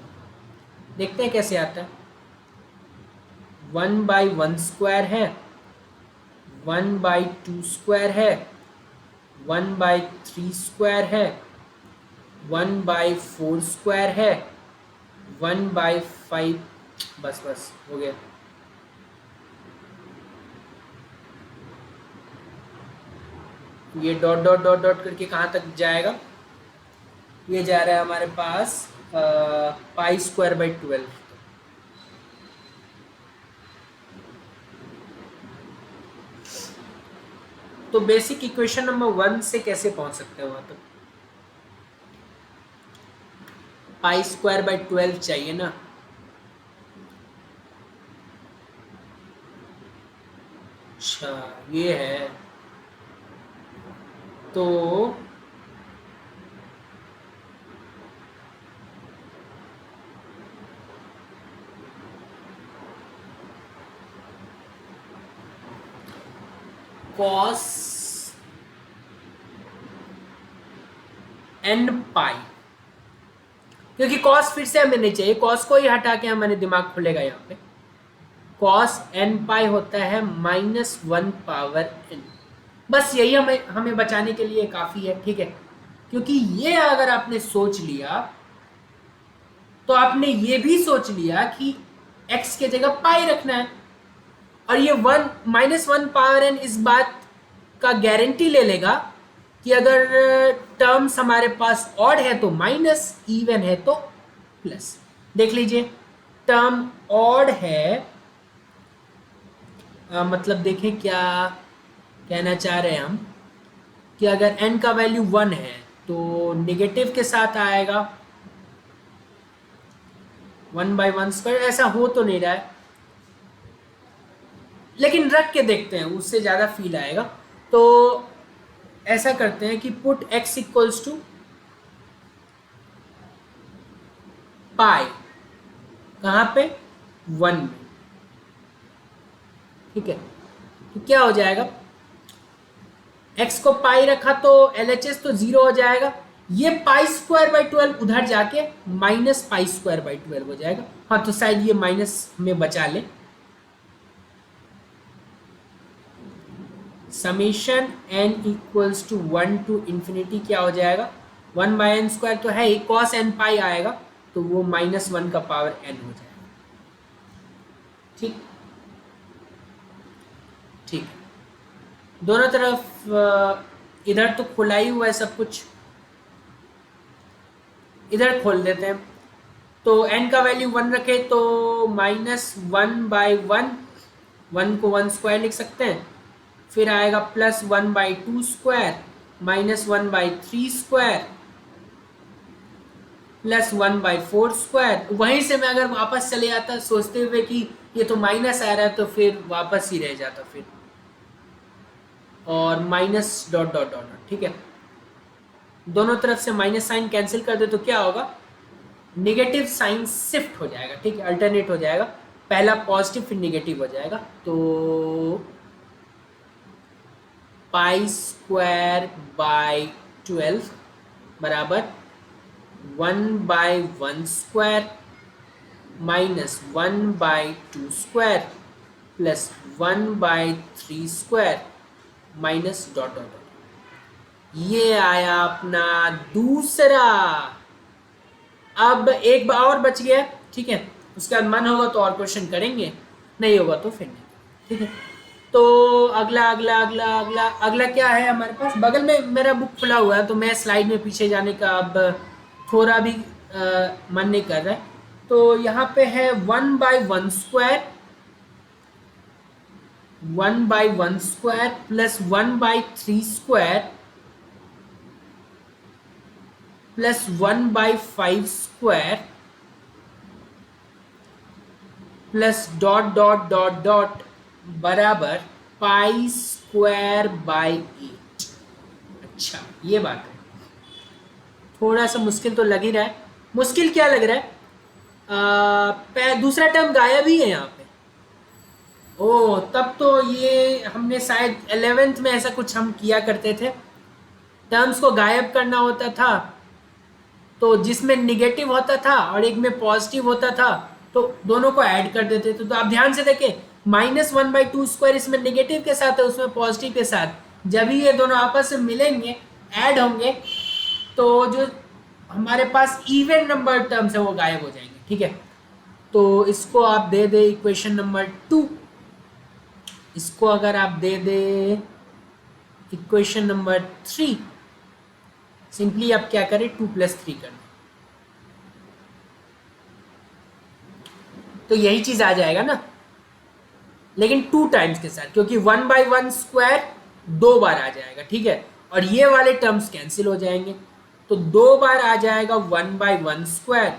देखते हैं कैसे आता है। 1/1² है, 1/2² है, 1/3² है, 1/4² है, 1/5, बस हो गया। ये डॉट डॉट डॉट डॉट करके कहाँ तक जाएगा, ये जा रहा है हमारे पास π²/12। तो बेसिक इक्वेशन नंबर 1 से कैसे पहुंच सकते हैं वहां तक, π²/12 चाहिए ना। अच्छा, ये है तो cos n पाई, क्योंकि cos फिर से हमें नहीं चाहिए, cos को ही हटा के हमारे दिमाग खुलेगा यहाँ पे। cos n पाई होता है -1/n, बस यही हमें बचाने के लिए काफी है। ठीक है, क्योंकि ये अगर आपने सोच लिया तो आपने ये भी सोच लिया कि x के जगह पाई रखना है, और ये -1/n इस बात का गारंटी ले लेगा कि अगर टर्म्स हमारे पास ऑड है तो माइनस, इवन है तो प्लस। देख लीजिए, टर्म ऑड है, मतलब देखें क्या कहना चाह रहे हैं हम, कि अगर n का वैल्यू 1 है तो नेगेटिव के साथ आएगा 1/1²। ऐसा हो तो नहीं रहा है, लेकिन रख के देखते हैं, उससे ज़्यादा फील आएगा। तो ऐसा करते हैं कि पुट x इक्वल्स टू पाई, कहाँ पे, 1 में। ठीक है, तो क्या हो जाएगा, x को पाई रखा तो LHS तो 0 हो जाएगा, ये π²/12 उधर जाके -π²/12 हो जाएगा। हाँ, तो शायद ये माइनस में बचा ले। Summation n equals to 1 to ∞ क्या हो जाएगा, 1/n² तो है ही, cos n पाई आएगा तो वो -1 का पावर n हो जाएगा। ठीक ठीक, दोनों तरफ इधर तो खुला ही हुआ है सब कुछ, इधर खोल देते हैं। तो n का वैल्यू 1 रखे तो -1/1, 1 को 1² लिख सकते हैं, फिर आएगा प्लस 1/2² -1/3² प्लस 1/4²। वहीं से मैं अगर वापस चले जाता सोचते हुए कि ये तो माइनस आ रहा है तो फिर वापस ही रह जाता फिर, और माइनस डॉट डॉट डॉट। ठीक है, दोनों तरफ से माइनस साइन कैंसिल कर दे तो क्या होगा, नेगेटिव साइन शिफ्ट हो जाएगा। ठीक है, अल्टरनेट हो जाएगा, पहला पॉजिटिव फिर नेगेटिव हो जाएगा। तो π²/12 बराबर 1/1² -1/2² plus 1/3² minus dot dot dot. ये आया अपना दूसरा। अब एक बार और बच गया, ठीक है। उसके बाद मन होगा तो और क्वेश्चन करेंगे, नहीं होगा तो फिर नहीं, ठीक है। तो अगला अगला अगला अगला अगला क्या है हमारे पास, बगल में मेरा बुक खुला हुआ है तो मैं स्लाइड में पीछे जाने का अब थोड़ा भी मन नहीं कर रहा है। तो यहाँ पे है 1/1² 1/1² plus 1/3² plus 1/5² plus dot dot dot dot बराबर π² 8। अच्छा ये बात है, थोड़ा सा मुश्किल तो लग ही रहा है। मुश्किल क्या लग रहा है, दूसरा टर्म गायब ही है यहाँ पे। ओ तब तो ये हमने शायद 11th में ऐसा कुछ हम किया करते थे, टर्म्स को गायब करना होता था तो जिसमें निगेटिव होता था और एक में पॉजिटिव होता था तो दोनों को ऐड कर देते थे। तो आप ध्यान से देखें, -1/2² इसमें निगेटिव के साथ है, उसमें पॉजिटिव के साथ, जब ही ये दोनों आपस में मिलेंगे ऐड होंगे तो जो हमारे पास इवन नंबर टर्म्स है वो गायब हो जाएंगे, ठीक है। तो इसको आप दे दे इक्वेशन नंबर 2, इसको अगर आप दे दे इक्वेशन नंबर 3, सिंपली आप क्या करें 2+3 कर दें तो यही चीज आ जाएगा ना, लेकिन 2 टाइम्स के साथ, क्योंकि 1/1² 2 बार आ जाएगा, ठीक है। और ये वाले टर्म्स कैंसिल हो जाएंगे तो 2 बार आ जाएगा 1/1²,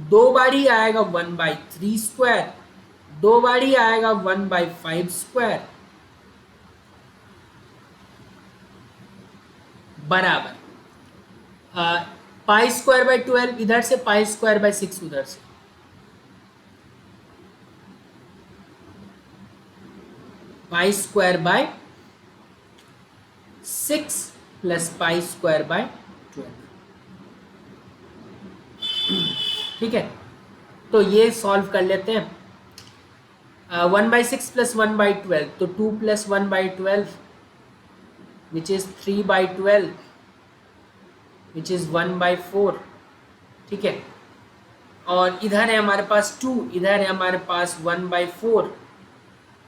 2 बार ही आएगा 1/3², 2 बार ही आएगा 1/5² बराबर π²/12 इधर से, π²/6 उधर से, π²/6 प्लस π²/12, ठीक है। तो ये सॉल्व कर लेते हैं। 1/6 प्लस 1/12 तो 2 plus 1/12 which is 3/12 which is 1/4, ठीक है। और इधर है हमारे पास 2, इधर है हमारे पास 1/4,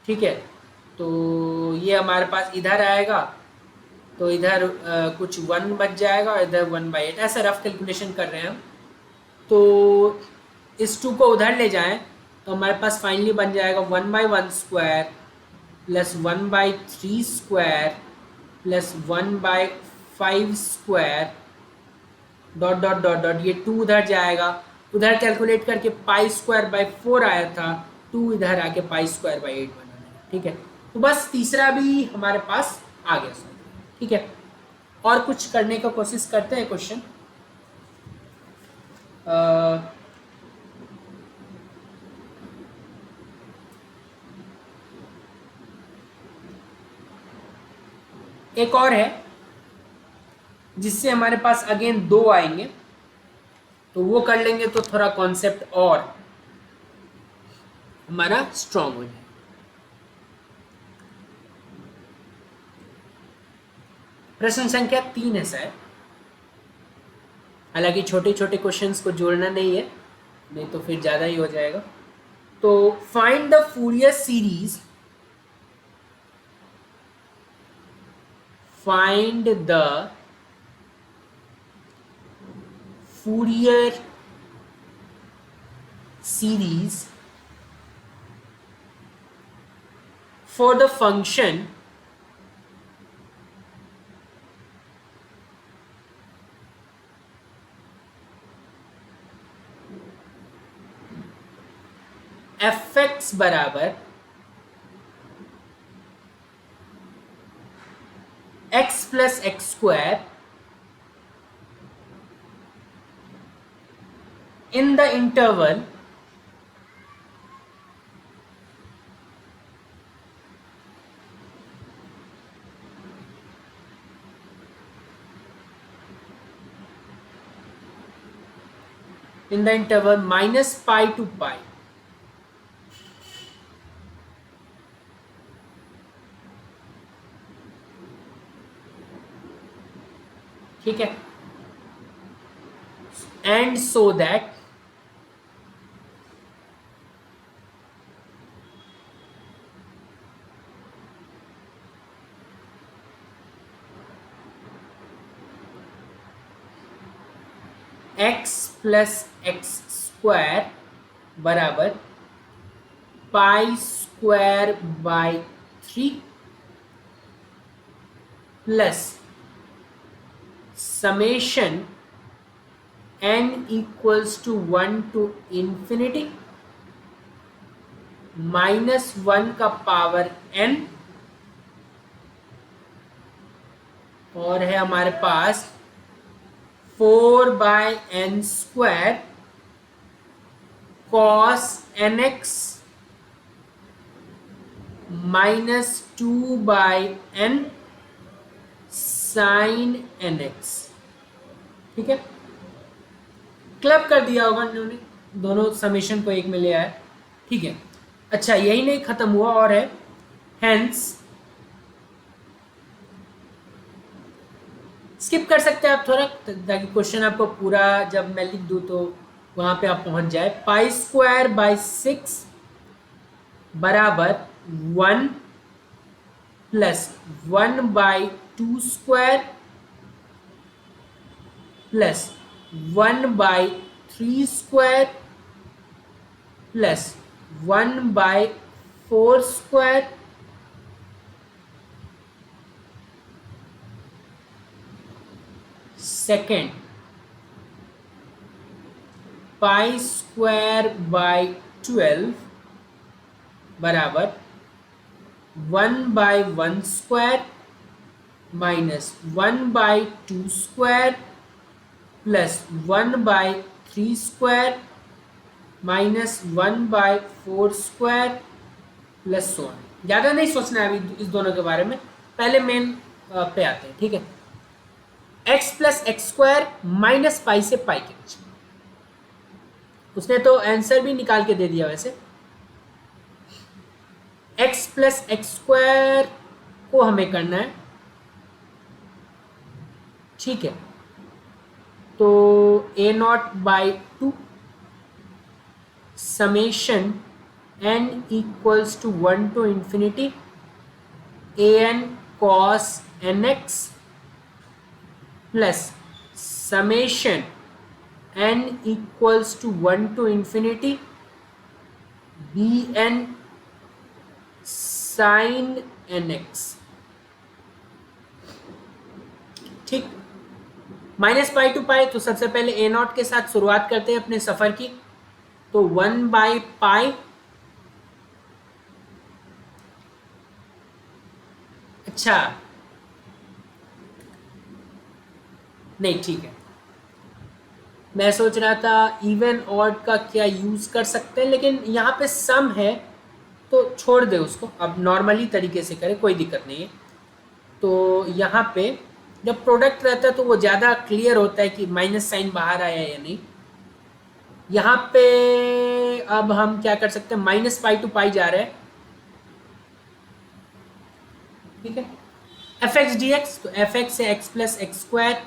ठीक है। तो ये हमारे पास इधर आएगा तो इधर कुछ 1 बच जाएगा और इधर 1/8, ऐसा रफ कैलकुलेशन कर रहे हैं हम। तो इस 2 को उधर ले जाएं तो हमारे पास फाइनली बन जाएगा 1/1² plus 1/3² plus 1/5² dot dot dot dot, ये 2 उधर जाएगा, उधर कैलकुलेट करके π²/4 आया था, 2 इधर आके π²/8 बना देगा, ठीक है। तो बस तीसरा भी हमारे पास आ गया सर, ठीक है। और कुछ करने का कोशिश करते हैं क्वेश्चन। एक और है जिससे हमारे पास अगेन 2 आएंगे तो वो कर लेंगे तो थोड़ा कॉन्सेप्ट और हमारा स्ट्रांग हो जाए। प्रश्न संख्या 3 है सर, हालांकि छोटे छोटे क्वेश्चंस को जोड़ना नहीं है, नहीं तो फिर ज़्यादा ही हो जाएगा। तो find the Fourier series, find the Fourier series for the function f(x) बराबर x plus x² in the interval -π to π। ठीक है, and so that x plus x square बराबर pi square by 3 plus summation n equals to 1 to infinity -1 का power n, और है हमारे पास 4/n² cos nx -2/n sin nx। ठीक है, club कर दिया होगा इन्होंने, दोनों समेशन को एक में ले आया। ठीक है, अच्छा यही नहीं खत्म हुआ और है, हेंस स्किप कर सकते हैं आप थोड़ा, ताकि क्वेश्चन आपको पूरा जब मैं लिख दूं तो वहां पे आप पहुंच जाए। पाई स्क्वायर बाय 6 बराबर 1 प्लस 1/2² प्लस 1/3² प्लस 1/4² सेकेंड पाई स्क्वायर बाय 12 बराबर 1/1² माइनस 1/2² प्लस 1/3² माइनस 1/4² प्लस 1। ज़्यादा नहीं सोचना है अभी इस दोनों के बारे में, पहले मेन पे आते हैं। ठीक है, x plus x square minus pi से पाई के बीच में, उसने तो आंसर भी निकाल के दे दिया। वैसे x प्लस एक्स स्क्वायर को हमें करना है। ठीक है, तो a0/2 summation n equals to 1 to infinity an cos nx plus summation n equals to 1 to infinity bn sin nx। ठीक, -पाई टू पाई, तो सबसे पहले a0 के साथ शुरुआत करते हैं अपने सफर की। तो 1/पाई, अच्छा नहीं ठीक है, मैं सोच रहा था इवन ऑड का क्या यूज कर सकते हैं, लेकिन यहाँ पे सम है तो छोड़ दे उसको, अब नॉर्मली तरीके से करें, कोई दिक्कत नहीं है। तो यहाँ पे जब प्रोडक्ट रहता है तो वो ज़्यादा क्लियर होता है कि माइनस साइन बाहर आया या नहीं। यहाँ पे अब हम क्या कर सकते हैं, -पाई टू पाई जा रहे हैं। ठीक है, एफ एक्स डी एक्स, तो एफ एक्स से x plus x square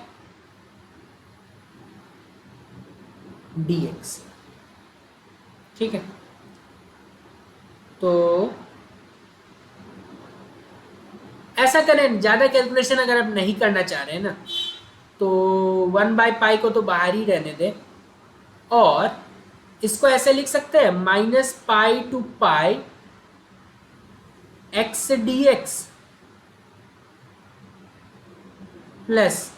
dx। ठीक है, तो ऐसा करें, ज्यादा कैलकुलेशन अगर आप नहीं करना चाह रहे हैं ना, तो 1/पाई को तो बाहर ही रहने दें, और इसको ऐसे लिख सकते हैं -pi to pi x dx plus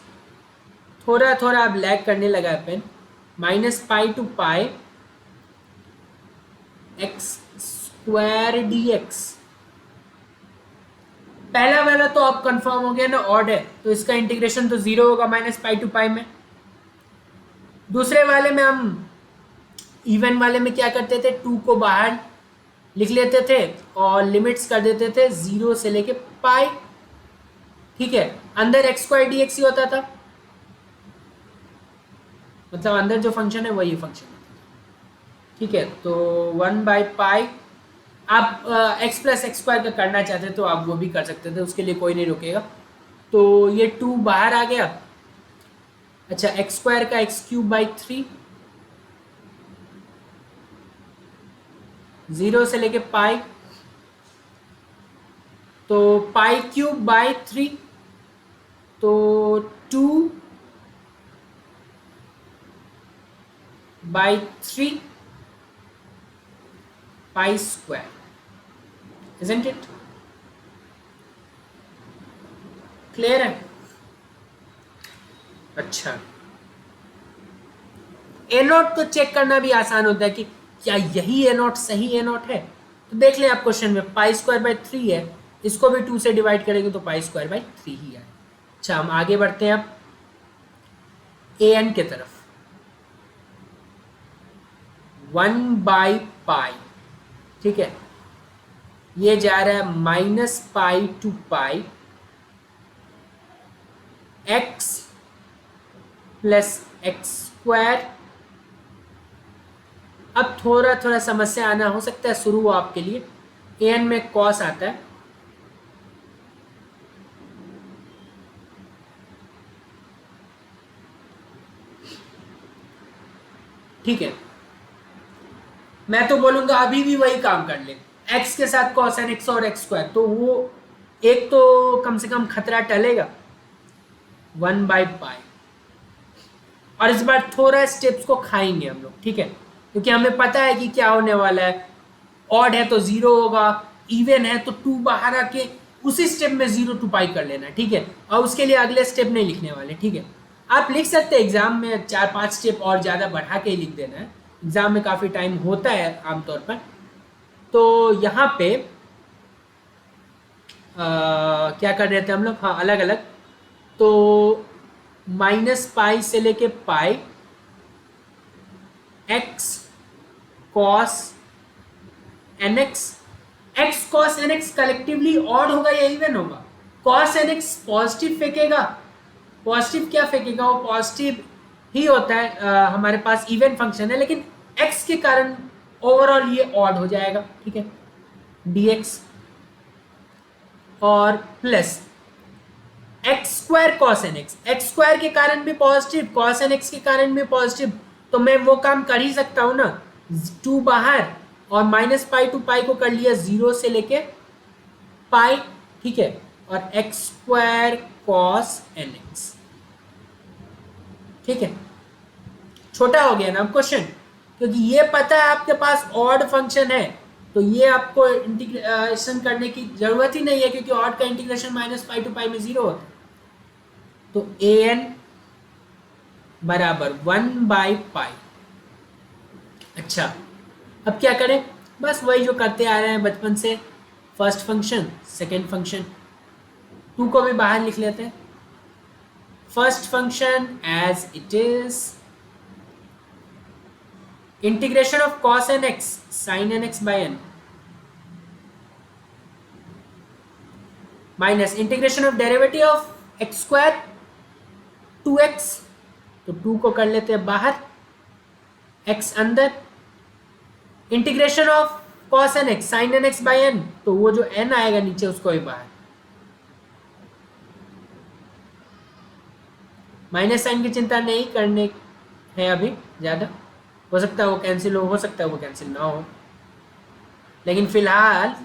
थोड़ा थोड़ा अब लैग करने लगा है pen, -pi to pi x square dx। पहला वाला तो अब कंफर्म हो गया ना, ऑड है, तो इसका इंटीग्रेशन तो 0 होगा -पाई टू पाई में। दूसरे वाले में हम इवन वाले में क्या करते थे, 2 को बाहर लिख लेते थे और लिमिट्स कर देते थे 0 से लेके पाई। ठीक है, अंदर एक्स स्क्वायर डी एक्स ही होता था, मतलब अंदर जो फंक्शन है वही फंक्शन है। ठीक है, तो 1/पाई, आप x प्लस एक्स स्क्वायर का करना चाहते तो आप वो भी कर सकते थे, उसके लिए कोई नहीं रोकेगा। तो ये 2 बाहर आ गया, अच्छा, एक्स स्क्वायर का एक्स क्यूब बाई 3, 0 से लेके पाई, तो पाई क्यूब बाई 3, तो 2/3 pi square, isn't it? Clear है? अच्छा, ए नॉट को चेक करना भी आसान होता है कि क्या यही ए नॉट सही ए नॉट है। तो देख लें आप क्वेश्चन में पाई स्क्वायर बाई 3 है, इसको भी 2 से डिवाइड करेंगे तो पाई स्क्वायर बाई 3 ही है। अच्छा, हम आगे बढ़ते हैं अब ए एन के तरफ। 1/पाई, ठीक है, ये जा रहा है -pi to pi x plus x square. अब थोड़ा थोड़ा समस्या आना हो सकता है शुरू हो आपके लिए। ए एन में कॉस आता है, ठीक है, मैं तो बोलूंगा अभी भी वही काम कर ले, एक्स के साथ कॉस एन एक्स और एक्स स्क्वायर, तो वो एक तो कम से कम खतरा टलेगा 1/पाई। और इस बार थोड़ा स्टेप्स को खाएंगे हम लोग, ठीक है, क्योंकि हमें पता है कि क्या होने वाला है। ऑड है तो 0 होगा, इवन है तो 2 बाहर आके उसी स्टेप में 0 to पाई कर लेना, ठीक है, और उसके लिए अगले स्टेप नहीं लिखने वाले, ठीक है। आप लिख सकते हैं एग्जाम में 4-5 स्टेप और ज़्यादा बढ़ा के ही लिख देना है, एग्जाम में काफ़ी टाइम होता है आमतौर पर। तो यहाँ पे क्या कर रहे थे हम लोग, हाँ अलग अलग, तो -पाई से लेके pi x cos n x, x cos n x collectively odd होगा या इवन होगा? कॉस एन एक्स पॉजिटिव फेंकेगा, पॉजिटिव क्या फेंकेगा, वो पॉजिटिव ही होता है, हमारे पास इवन फंक्शन है, लेकिन एक्स के कारण ओवरऑल ये ऑड हो जाएगा, ठीक है, dx और plus x square cos n x, x square के कारण भी पॉजिटिव, कॉस एन एक्स के कारण भी पॉजिटिव, तो मैं वो काम कर ही सकता हूं ना, 2 बाहर और -पाई टू पाई को कर लिया 0 से लेके पाई, ठीक है, और x square cos n x, ठीक है। छोटा हो गया ना अब क्वेश्चन, क्योंकि ये पता है आपके पास ऑड फंक्शन है, तो ये आपको इंटीग्रेशन करने की जरूरत ही नहीं है, क्योंकि ऑड का इंटीग्रेशन -पाई टू पाई में 0 होता है। तो ए एन बराबर 1/पाई। अच्छा, अब क्या करें, बस वही जो करते आ रहे हैं बचपन से, फर्स्ट फंक्शन सेकेंड फंक्शन, 2 को भी बाहर लिख लेते हैं, first function as it is integration of cos n x sine n x by n minus integration of derivative of x square 2x, तो 2 को कर लेते हैं बाहर, x अंदर, integration of cos n x sine n x by n, तो वो जो n आएगा नीचे उसको ही बाहर, माइनस साइन की चिंता नहीं करने है अभी ज़्यादा, हो सकता है वो कैंसिल हो सकता है वो कैंसिल ना हो, लेकिन फिलहाल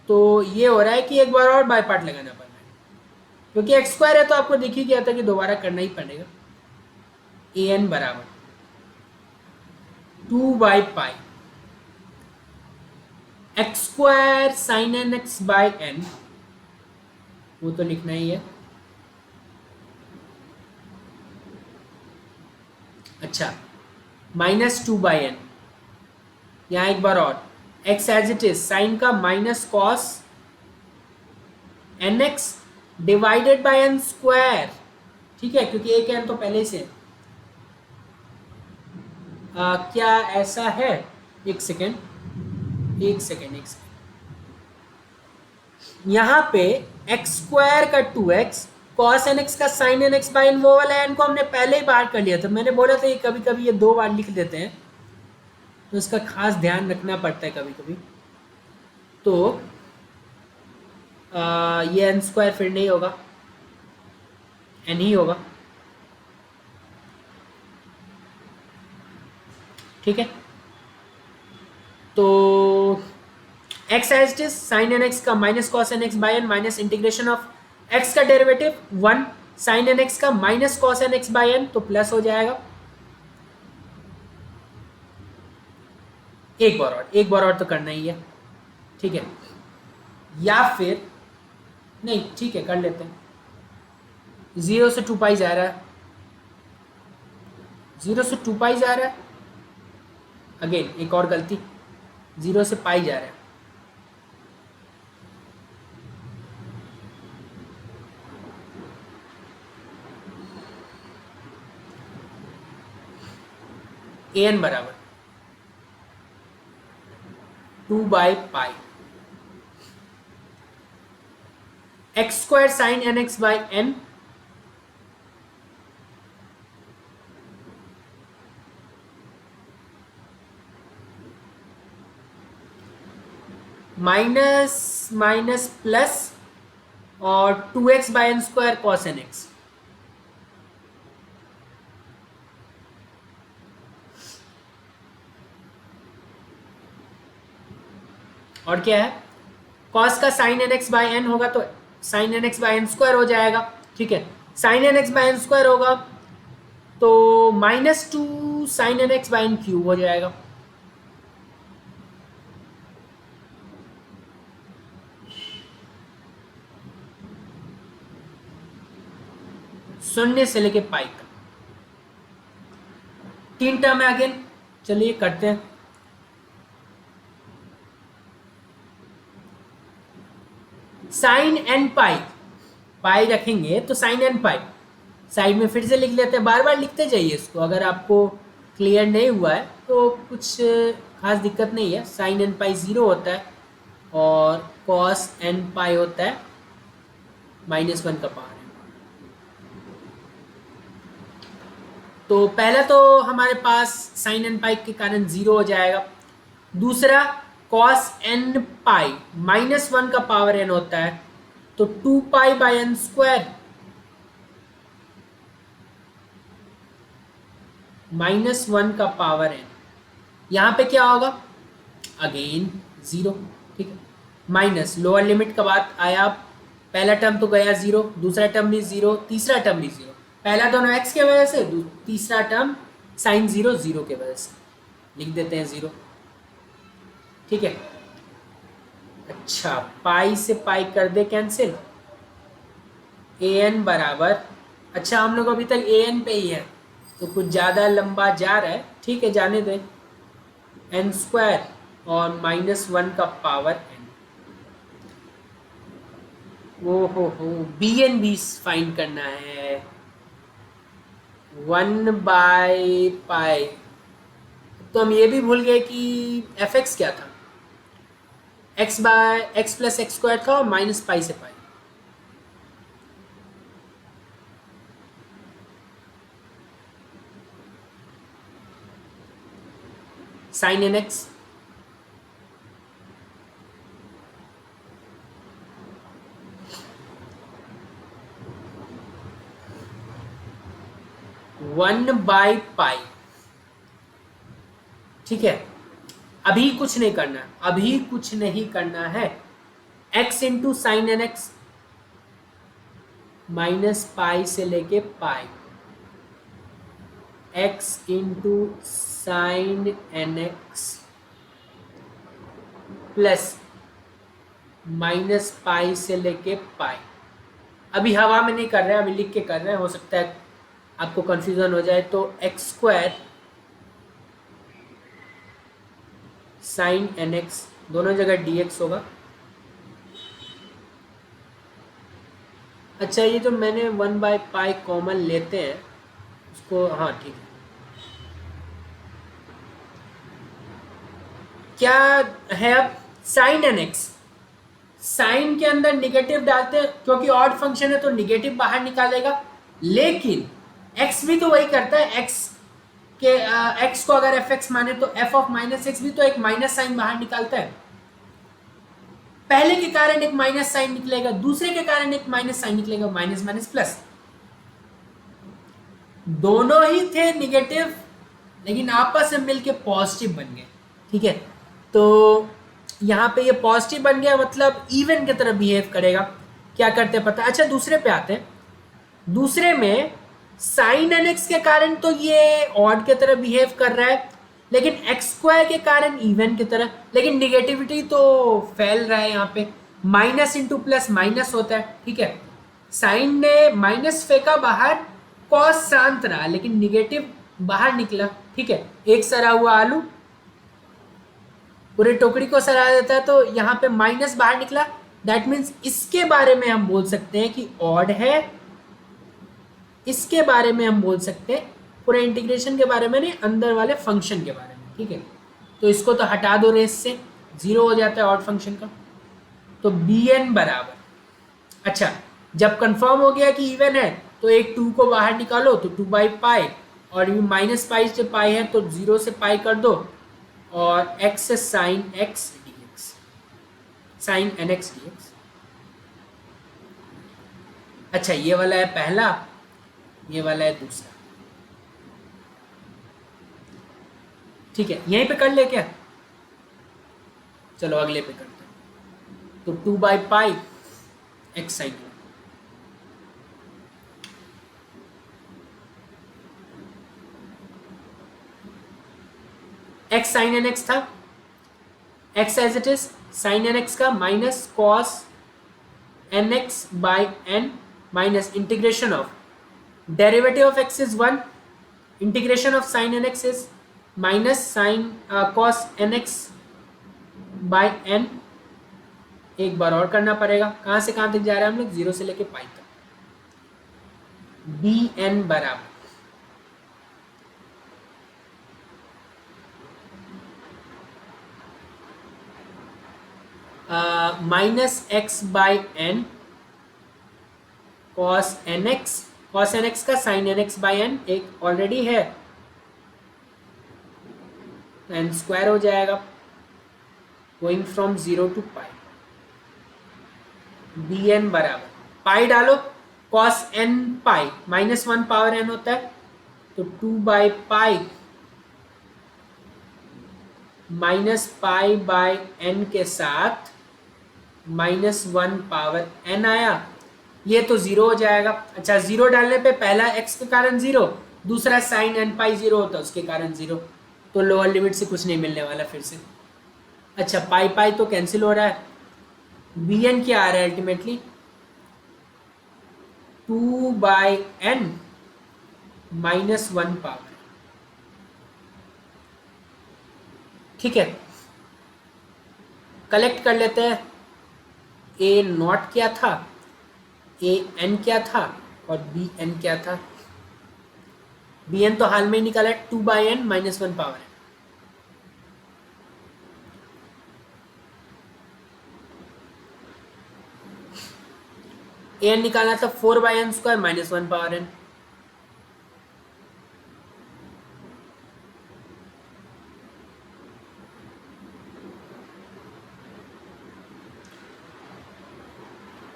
तो ये हो रहा है कि एक बार और बाय पार्ट लगाना पड़ रहा है, क्योंकि एक्स स्क्वायर है तो आपको दिख ही गया था कि दोबारा करना ही पड़ेगा। ए एन बराबर pi x square sine n x by n, वो तो लिखना ही है। अच्छा, -2/n, यहाँ एक बार और x as it is sine का minus cos n x divided by n square, ठीक है, क्योंकि एक एन तो पहले से क्या ऐसा है, एक सेकेंड यहाँ पे एक्स स्क्वायर का 2x कॉस एन एक्स का sine n x by n, वो वाला एन को हमने पहले ही बाहर कर लिया था, मैंने बोला था ये कभी कभी ये 2 बार लिख देते हैं, तो इसका खास ध्यान रखना पड़ता है कभी कभी। तो ये एन स्क्वायर फिर नहीं होगा, एन ही होगा, ठीक है, तो x as it is sine n x का minus cos n x by n minus integration of x का डेरिवेटिव 1 साइन एन एक्स का minus cos n x by n, तो प्लस हो जाएगा। एक बार और तो करना ही है, ठीक है, या फिर नहीं, ठीक है कर लेते हैं। 0 से 2 पाई जा रहा है, 0 से 2 पाई जा रहा है, अगेन एक और गलती, 0 से पाई जा रहा है, an बराबर 2 by pi x square sine n x by n minus minus plus और 2x by n square cos n x, और क्या है, कॉस का sine n x by n होगा तो sine n x by n square हो जाएगा, ठीक है, sine n x by n square होगा तो -2 sine n x by n cube हो जाएगा। शून्य से लेके पाई तक 3 टर्म है अगेन, चलिए करते हैं। साइन एन पाई, पाई रखेंगे तो साइन एन पाई साइड में फिर से लिख लेते हैं, बार बार लिखते जाइए इसको, अगर आपको क्लियर नहीं हुआ है तो कुछ खास दिक्कत नहीं है। साइन एन पाई 0 होता है और कॉस एन पाई होता है -1 का पावर। तो पहला तो हमारे पास साइन एन पाई के कारण 0 हो जाएगा, दूसरा कॉस एन पाई -1 का पावर n होता है तो 2 पाई बाई एन स्क्वायर -1 का पावर n, यहां पे क्या होगा, अगेन 0, ठीक है, माइनस लोअर लिमिट का बात आया, पहला टर्म तो गया 0, दूसरा टर्म भी 0, तीसरा टर्म भी 0, पहला दोनों x के वजह से, तीसरा टर्म साइन 0 0 के वजह से, लिख देते हैं 0, ठीक है। अच्छा, पाई से पाई कर दे कैंसिल, an बराबर, अच्छा हम लोग अभी तक an पे ही है तो कुछ ज़्यादा लंबा जा रहा है, ठीक है जाने दें, n स्क्वायर और -1 का पावर n, वो हो bn भी फाइंड करना है, 1 बाई पाई, तो हम ये भी भूल गए कि fx क्या था, x by x plus x square था और माइनस पाई से pi, sine n x one by pi, ठीक है, अभी कुछ नहीं करना है, अभी कुछ नहीं करना है, x into sine n x minus pi से लेके pi, x into sine n x plus minus pi से लेके पाई, अभी हवा में नहीं कर रहे हैं, अभी लिख के कर रहे हैं, हो सकता है आपको कंफ्यूजन हो जाए, तो x square sine n x, दोनों जगह dx होगा। अच्छा, ये जो मैंने 1 बाई पाई कॉमन लेते हैं उसको, हाँ ठीक है, क्या है अब, साइन एन एक्स, साइन के अंदर निगेटिव डालते हैं क्योंकि ऑड फंक्शन है तो निगेटिव बाहर निकालेगा, लेकिन x भी तो वही करता है, x के x को अगर fx माने तो f ऑफ माइनस एक्स भी तो एक माइनस साइन बाहर निकालता है, पहले के कारण एक माइनस साइन निकलेगा, दूसरे के कारण एक माइनस साइन निकलेगा, माइनस माइनस प्लस, दोनों ही थे निगेटिव लेकिन आपस में मिलके पॉजिटिव बन गए। ठीक है, तो यहाँ पे ये पॉजिटिव बन गया मतलब इवन की तरह बिहेव करेगा। क्या करते हैं पता है? अच्छा दूसरे पे आते हैं। दूसरे में साइन एन एक्स के कारण तो ये ऑड की तरह बिहेव कर रहा है, लेकिन एक्स स्क्वायर के कारण इवन की तरह। लेकिन निगेटिविटी तो फैल रहा है यहाँ पे, माइनस इंटू प्लस माइनस होता है। ठीक है, साइन ने माइनस फेंका बाहर, कॉस शांत रहा, लेकिन निगेटिव बाहर निकला। ठीक है, एक सरा हुआ आलू पूरे टोकरी को सरा देता है, तो यहाँ पे माइनस बाहर निकला। दैट मीन्स इसके बारे में हम बोल सकते हैं कि ऑड है, इसके बारे में हम बोल सकते हैं, पूरे इंटीग्रेशन के बारे में नहीं, अंदर वाले फंक्शन के बारे में। ठीक है, तो इसको तो हटा दो रेस से, जीरो हो जाता है ऑड फंक्शन का। तो बी एन बराबर, अच्छा जब कंफर्म हो गया कि इवन है तो एक 2 को बाहर निकालो, तो 2/पाई, और ये माइनस पाई से पाई है तो 0 से पाई कर दो, और x से sine x dx, sine n x dx। अच्छा ये वाला है पहला, ये वाला है दूसरा। ठीक है, यहीं पे कर ले क्या? चलो अगले पे करते हैं। तो pi x sine, x sine n x था, x as it is, sine n x का minus cos n x by n, minus integration of derivative of x is 1, integration of sine n x is minus sine cos n x by n. एक बार और करना पड़ेगा, कहां से कहां तक जा रहे हैं हम लोग? 0 से लेके पाई तक। बी एन बराबर minus x by n cos n x, cos n x का sine n x by n एक ऑलरेडी है, एन स्क्वायर हो जाएगा, going from 0 to pi. B n बराबर पाई डालो, cos n pi, -1 power n होता है, तो pi minus pi by n के साथ -1 पावर एन आया, ये तो 0 हो जाएगा। अच्छा 0 डालने पे पहला x के कारण 0, दूसरा साइन एन पाई 0 होता है उसके कारण 0, तो लोअर लिमिट से कुछ नहीं मिलने वाला फिर से। अच्छा पाई पाई तो कैंसिल हो रहा है, बी एन क्या आ रहा है अल्टीमेटली? 2/n -1 power. ठीक है, कलेक्ट कर लेते हैं। ए नॉट क्या था, ए एन क्या था, और बी एन क्या था? बी एन तो हाल में ही निकाला है, 2/n -1 पावर है। ए एन निकालना था 4/n स्क्वायर -1 पावर एन।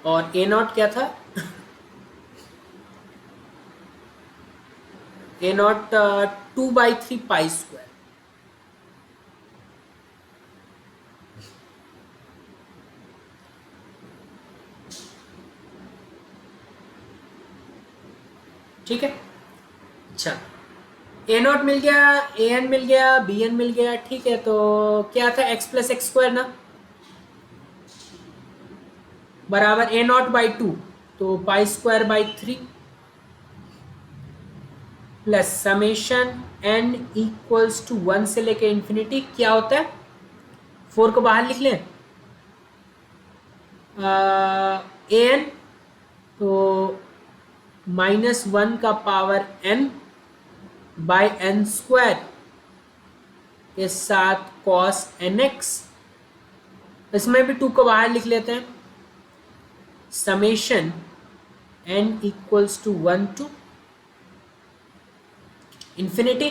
और ए नॉट क्या था? ए नॉट 2/3 पाई स्क्वायर। ठीक है, अच्छा ए नॉट मिल गया, ए एन मिल गया, बी एन मिल गया। ठीक है, तो क्या था? x प्लस एक्स स्क्वायर ना, बराबर ए नॉट बाई 2, तो pi square by 3 plus summation n equals to 1 से लेके इन्फिनिटी। क्या होता है? 4 को बाहर लिख लें, ए एन तो -1 का power n by n square के साथ कॉस एन एक्स, इसमें भी 2 को बाहर लिख लेते हैं, summation n equals to 1 to infinity.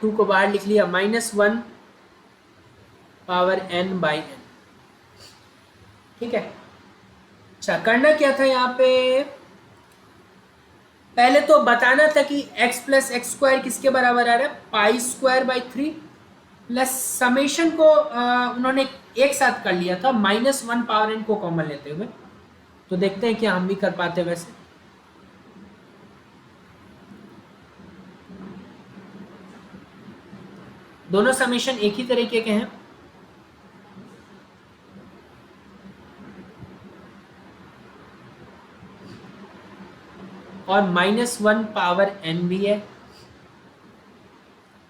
2 को बाहर लिख लिया, -1 पावर n बाई n। ठीक है, अच्छा करना क्या था यहाँ पे? पहले तो बताना था कि x प्लस एक्स स्क्वायर किसके बराबर आ रहा है, pi square by 3 plus summation को उन्होंने एक साथ कर लिया था -1 पावर n को कॉमन लेते हुए। तो देखते हैं कि हम भी कर पाते वैसे। दोनों समेशन एक ही तरीके के हैं। और -1 पावर n भी है,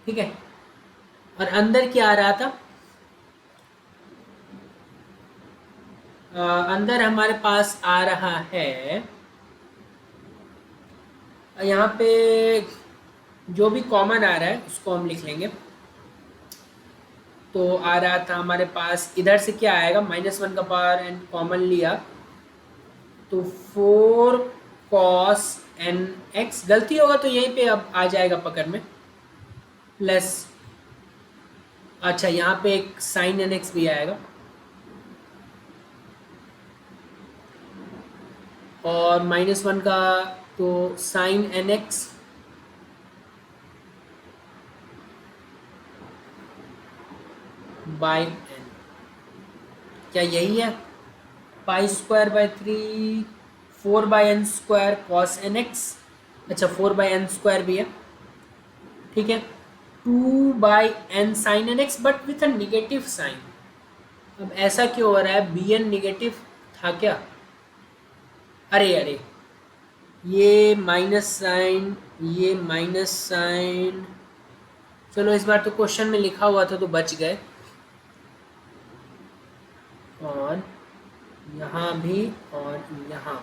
ठीक है। और अंदर क्या आ रहा था, अंदर हमारे पास आ रहा है, यहाँ पे जो भी कॉमन आ रहा है उसको हम लिख लेंगे। तो आ रहा था हमारे पास, इधर से क्या आएगा, -1 का पावर n कॉमन लिया तो 4 cos nx, गलती होगा तो यहीं पे अब आ जाएगा पकड़ में, प्लस अच्छा यहाँ पे एक sin nx भी आएगा, और -1 का तो sin nx बाई n, क्या यही है, pi square by 3 4 by n square cos n x, अच्छा 4 बाई एन स्क्वायर भी है, ठीक है, 2 by n sine n x but with a negative sign. अब ऐसा क्यों हो रहा है, बी एन निगेटिव था क्या, अरे अरे ये माइनस साइन, ये माइनस साइन, चलो इस बार तो क्वेश्चन में लिखा हुआ था तो बच गए। और यहाँ भी और यहाँ,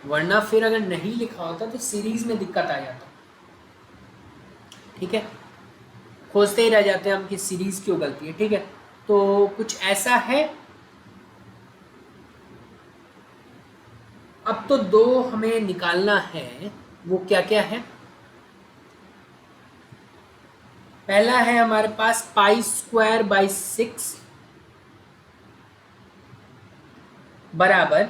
वरना फिर अगर नहीं लिखा होता तो सीरीज में दिक्कत आ जाता, ठीक है, खोजते ही रह जाते हैं हम कि सीरीज क्यों गलती है, ठीक है। तो कुछ ऐसा है। अब तो दो हमें निकालना है, वो क्या क्या है, पहला है हमारे पास पाई स्क्वायर बाई 6 बराबर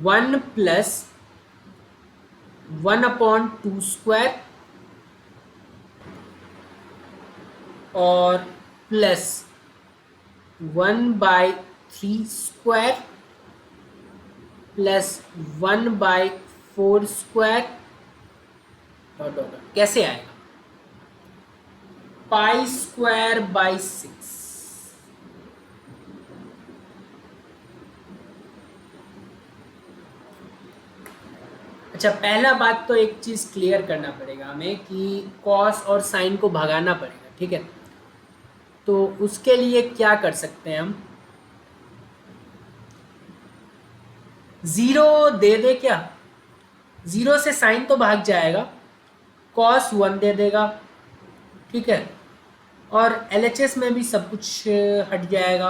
1 प्लस 1/2 स्क्वायर और plus 1/3 square plus 1/4 square dot dot dot, कैसे आएगा, पाई स्क्वायर बाई 6, अच्छा पहला बात तो एक चीज क्लियर करना पड़ेगा हमें कि कॉस और साइन को भगाना पड़ेगा, ठीक है। तो उसके लिए क्या कर सकते हैं हम, 0 दे दे क्या, 0 से साइन तो भाग जाएगा, कॉस 1 दे देगा, ठीक है, और LHS में भी सब कुछ हट जाएगा।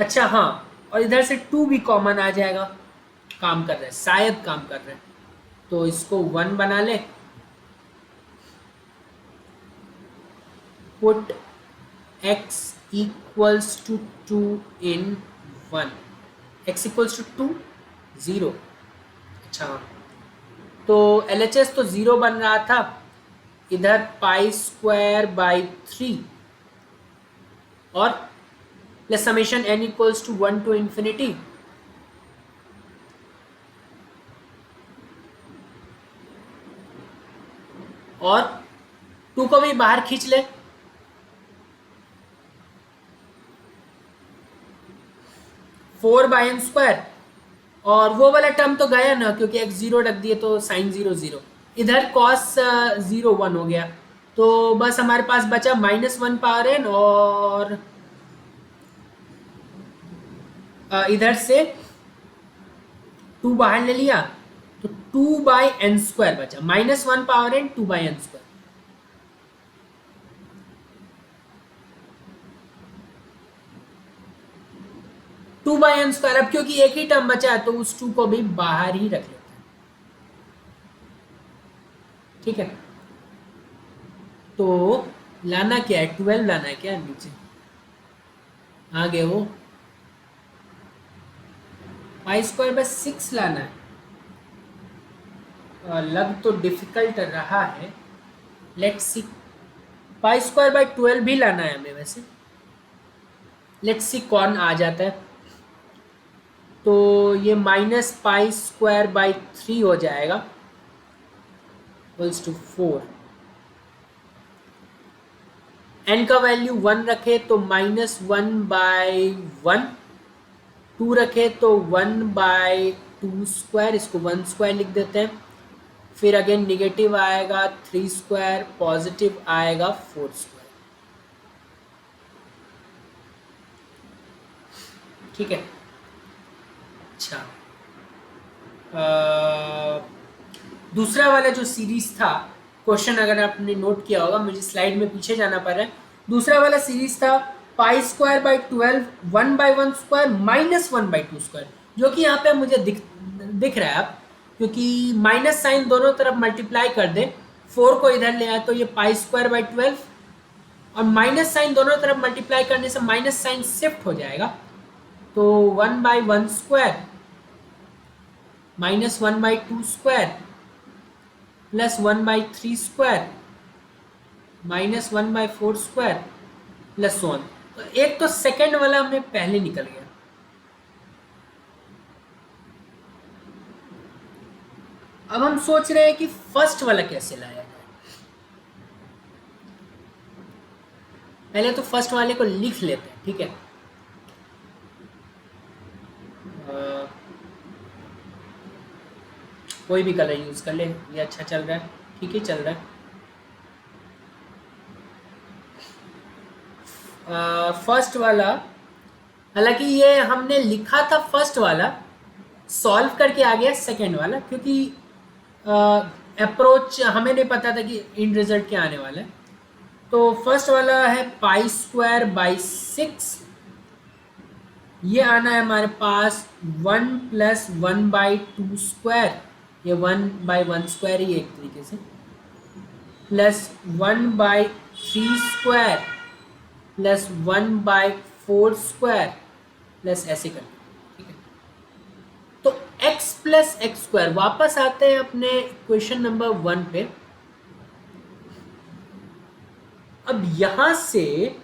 अच्छा हाँ, और इधर से 2 भी कॉमन आ जाएगा, काम कर रहे हैं, शायद काम कर रहे हैं, तो इसको 1 बना ले, put x equals to 2 in 1, x equals to 2 0, अच्छा तो LHS तो 0 बन रहा था, इधर पाई स्क्वायर बाई 3 और plus summation n equals to 1 to infinity, और 2 को भी बाहर खींच ले, फोर बाई एन स्क्वायर, और वो वाला टर्म तो गया ना क्योंकि x 0 रख दिए तो साइन 0 0, इधर कॉस 0 1 हो गया, तो बस हमारे पास बचा -1 पावर n, और इधर से 2 बाहर ले लिया तो 2 बाई एन स्क्वायर बचा, -1 power n 2 by n square, two by n square. अब क्योंकि एक ही टर्म बचा है तो उस 2 को भी बाहर ही रख लेते हैं, ठीक है। तो लाना क्या है, 12 लाना है क्या नीचे, आ गए वो, पाई स्क्वायर बाय 6 लाना है। लग तो डिफिकल्ट रहा है, let's see. Pi square bye 12 भी लाना है हमें वैसे, लेट्स सी कौन आ जाता है। तो ये माइनस पाई स्क्वायर बाई 3 हो जाएगा, इक्वल्स टू 4। एन का वैल्यू 1 रखे तो -1/1, 2 रखे तो 1/2 स्क्वायर, इसको 1 स्क्वायर लिख देते हैं। फिर अगेन निगेटिव आएगा 3 स्क्वायर, पॉजिटिव आएगा 4 स्क्वायर। ठीक है। अच्छा, दूसरा वाला जो सीरीज था, क्वेश्चन अगर आपने नोट किया होगा, मुझे स्लाइड में पीछे जाना पड़ रहा है। दूसरा वाला सीरीज था पाई स्क्वायर बाई 12 1/1 स्क्वायर -1/2 स्क्वायर, जो कि यहाँ पे मुझे दिख रहा है अब, क्योंकि माइनस साइन दोनों तरफ मल्टीप्लाई कर दे, 4 को इधर ले आए तो ये पाई स्क्वायर बाई 12, और माइनस साइन दोनों तरफ मल्टीप्लाई करने से माइनस साइन शिफ्ट हो जाएगा, तो 1/1 square -1/2 square plus 1/3 square -1/4 square plus 1। तो एक तो सेकंड वाला हमें पहले निकल गया। अब हम सोच रहे हैं कि फर्स्ट वाला कैसे लाया जाए। पहले तो फर्स्ट वाले को लिख लेते हैं, ठीक है। कोई भी कलर यूज कर ले, ये अच्छा चल रहा है, ठीक ही चल रहा है। फर्स्ट वाला, हालांकि ये हमने लिखा था फर्स्ट वाला, सॉल्व करके आ गया सेकंड वाला, क्योंकि अप्रोच हमें नहीं पता था कि इन रिजल्ट क्या आने वाला है। तो फर्स्ट वाला है पाई स्क्वायर बाई 6, ये आना है हमारे पास 1 प्लस 1/2 स्क्वायर, ये 1/1 स्क्वायर ही एक तरीके से, plus 1/3 square plus 1/4 square plus ऐसे करके, ठीक है। तो x प्लस एक्स स्क्वायर, वापस आते हैं अपने क्वेश्चन नंबर 1 पे। अब यहां से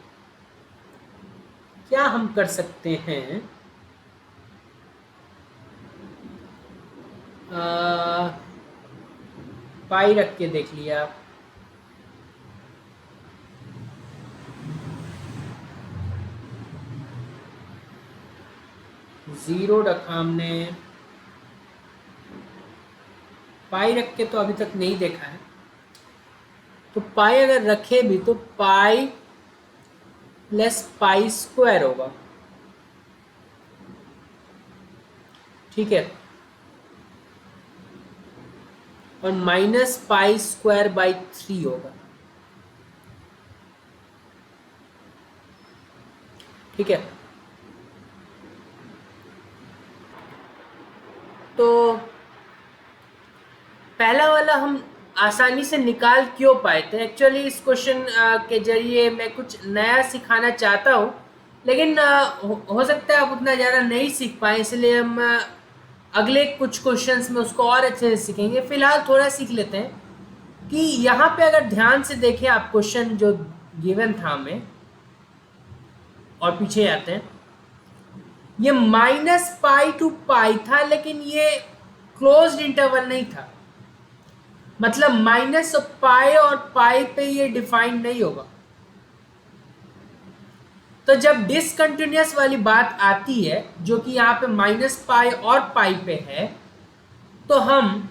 क्या हम कर सकते हैं, पाई रख के देख लिया, जीरो रखा हमने, पाई रख के तो अभी तक नहीं देखा है। तो पाई अगर रखे भी तो पाई प्लस पाई स्क्वायर होगा, ठीक है, और माइनस पाई स्क्वायर बाई 3 होगा, ठीक है। तो पहला वाला हम आसानी से निकाल क्यों पाए थे? एक्चुअली इस क्वेश्चन के जरिए मैं कुछ नया सिखाना चाहता हूँ, लेकिन हो सकता है आप उतना ज़्यादा नहीं सीख पाए, इसलिए हम अगले कुछ क्वेश्चंस में उसको और अच्छे से सीखेंगे। फिलहाल थोड़ा सीख लेते हैं कि यहाँ पे अगर ध्यान से देखें आप, क्वेश्चन जो गिवन था हमें, और पीछे आते हैं, ये -पाई टू पाई था, लेकिन ये क्लोज्ड इंटरवल नहीं था, मतलब माइनस पाई और पाई पे ये डिफाइंड नहीं होगा। तो जब डिसकंटिन्यूअस वाली बात आती है, जो कि यहाँ पे -पाई और पाई पे है, तो हम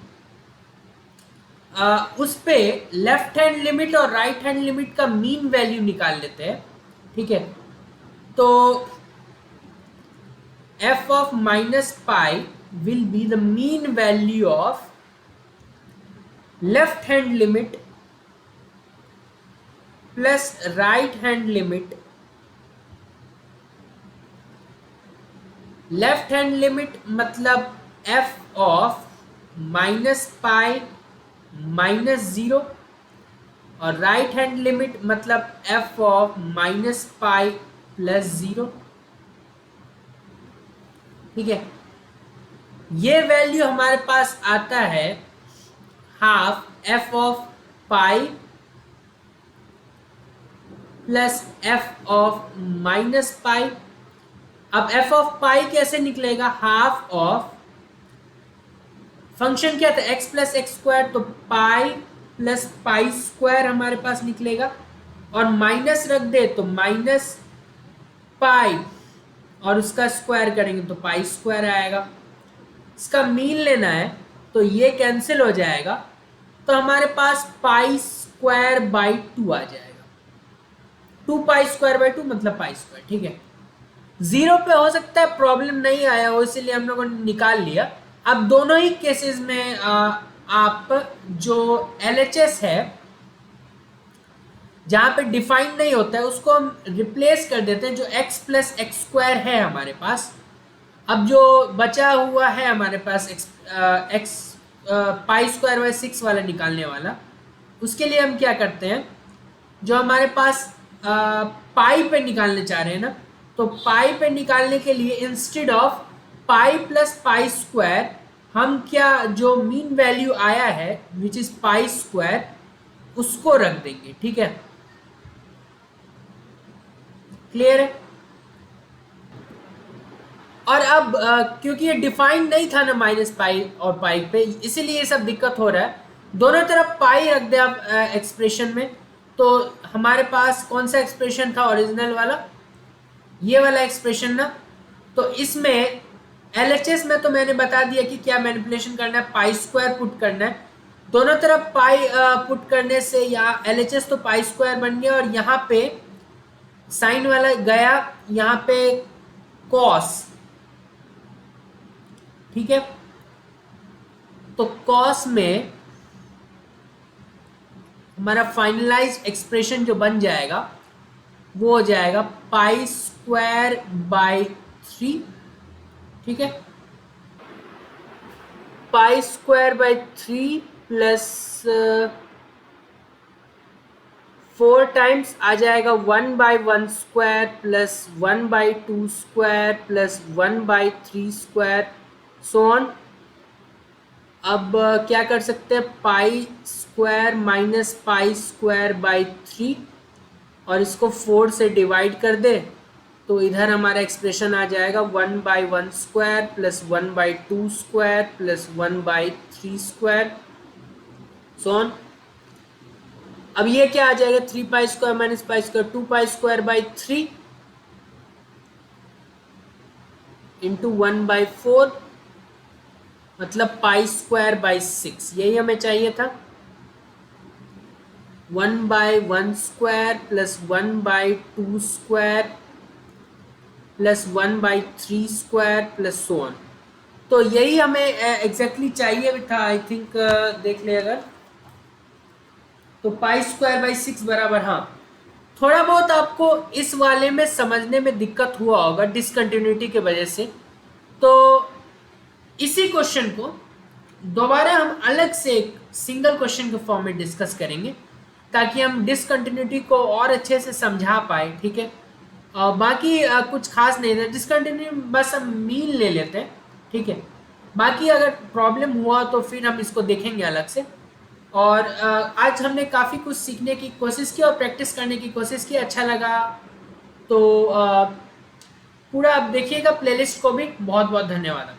उस पे लेफ्ट हैंड लिमिट और राइट हैंड लिमिट का मीन वैल्यू निकाल लेते हैं, ठीक है। तो f of -pi will be the mean value of left hand limit plus right hand limit। Left hand limit मतलब f of -पाई -0, और राइट हैंड लिमिट मतलब f of -पाई +0, ठीक है। ये वैल्यू हमारे पास आता है half F of pi plus F of minus pi. अब एफ ऑफ पाई कैसे निकलेगा? हाफ ऑफ फंक्शन क्या था? एक्स प्लस एक्स स्क्वायर, तो पाई प्लस पाई स्क्वायर हमारे पास निकलेगा, और माइनस रख दे तो माइनस पाई, और उसका स्क्वायर करेंगे तो पाई स्क्वायर आएगा। इसका मीन लेना है तो ये कैंसिल हो जाएगा, तो हमारे पास पाई स्क्वायर बाई 2 आ जाएगा। 2 पाई स्क्वायर बाई 2 मतलब पाई स्क्वायर। ठीक है, जीरो पे हो सकता है प्रॉब्लम नहीं आया हो, इसीलिए हम लोगों ने निकाल लिया। अब दोनों ही केसेस में आप जो LHS है जहां पे डिफाइन नहीं होता है उसको हम रिप्लेस कर देते हैं, जो x प्लस एक्स स्क्वायर है हमारे पास। अब जो बचा हुआ है हमारे पास x पाई स्क्वायर बाई 6 वाला निकालने वाला, उसके लिए हम क्या करते हैं, जो हमारे पास पाई पे निकालने चाह रहे हैं ना, तो पाई पे निकालने के लिए instead of pi plus pi square हम क्या, जो मीन वैल्यू आया है विच इज पाई स्क्वायर, उसको रख देंगे। ठीक है, क्लियर है? और अब क्योंकि ये डिफाइंड नहीं था ना माइनस पाई और पाई पे, इसीलिए ये सब दिक्कत हो रहा है। दोनों तरफ पाई रख दे आप एक्सप्रेशन में, तो हमारे पास कौन सा एक्सप्रेशन था ओरिजिनल वाला? ये वाला एक्सप्रेशन ना। तो इसमें LHS में तो मैंने बता दिया कि क्या मैनिपुलेशन करना है, पाई स्क्वायर पुट करना है। दोनों तरफ पाई पुट करने से या LHS तो पाई स्क्वायर बन गया, और यहाँ पे साइन वाला गया, यहाँ पे कॉस। ठीक है, तो कॉस में हमारा फाइनलाइज एक्सप्रेशन जो बन जाएगा वो हो जाएगा पाई स्क्वायर बाई 3। ठीक है, pi square by 3 plus 4 times आ जाएगा 1 by 1 square plus 1 by 2 square plus 1 by 3 square so on. अब क्या कर सकते हैं, pi square minus pi square by 3, और इसको 4 से डिवाइड कर दे तो इधर हमारा एक्सप्रेशन आ जाएगा 1 by 1 square plus 1 by 2 square plus 1 by 3 square so on. अब ये क्या आ जाएगा, 3 पाई square minus pi square 2 pi square by 3 into 1 by 4 मतलब पाई स्क्वायर बाई 6, यही हमें चाहिए था। 1 by 1 square plus 1 by 2 square plus 1 by 3 square plus so on. तो यही हमें एग्जैक्टली चाहिए भी था। आई थिंक देख ले अगर, तो पाई स्क्वायर बाई 6 बराबर, हाँ थोड़ा बहुत आपको इस वाले में समझने में दिक्कत हुआ होगा डिसकंटिन्यूटी के वजह से। तो इसी क्वेश्चन को दोबारा हम अलग से एक सिंगल क्वेश्चन के फॉर्म में डिस्कस करेंगे, ताकि हम डिसकंटिन्यूटी को और अच्छे से समझा पाए। ठीक है, बाकी कुछ खास नहीं है डिसकंटिन्यूटी, बस हम मीन ले लेते हैं। ठीक है, बाकी अगर प्रॉब्लम हुआ तो फिर हम इसको देखेंगे अलग से। और आज हमने काफ़ी कुछ सीखने की कोशिश की और प्रैक्टिस करने की कोशिश की, अच्छा लगा तो पूरा आप देखिएगा प्लेलिस्ट को भी। बहुत बहुत धन्यवाद।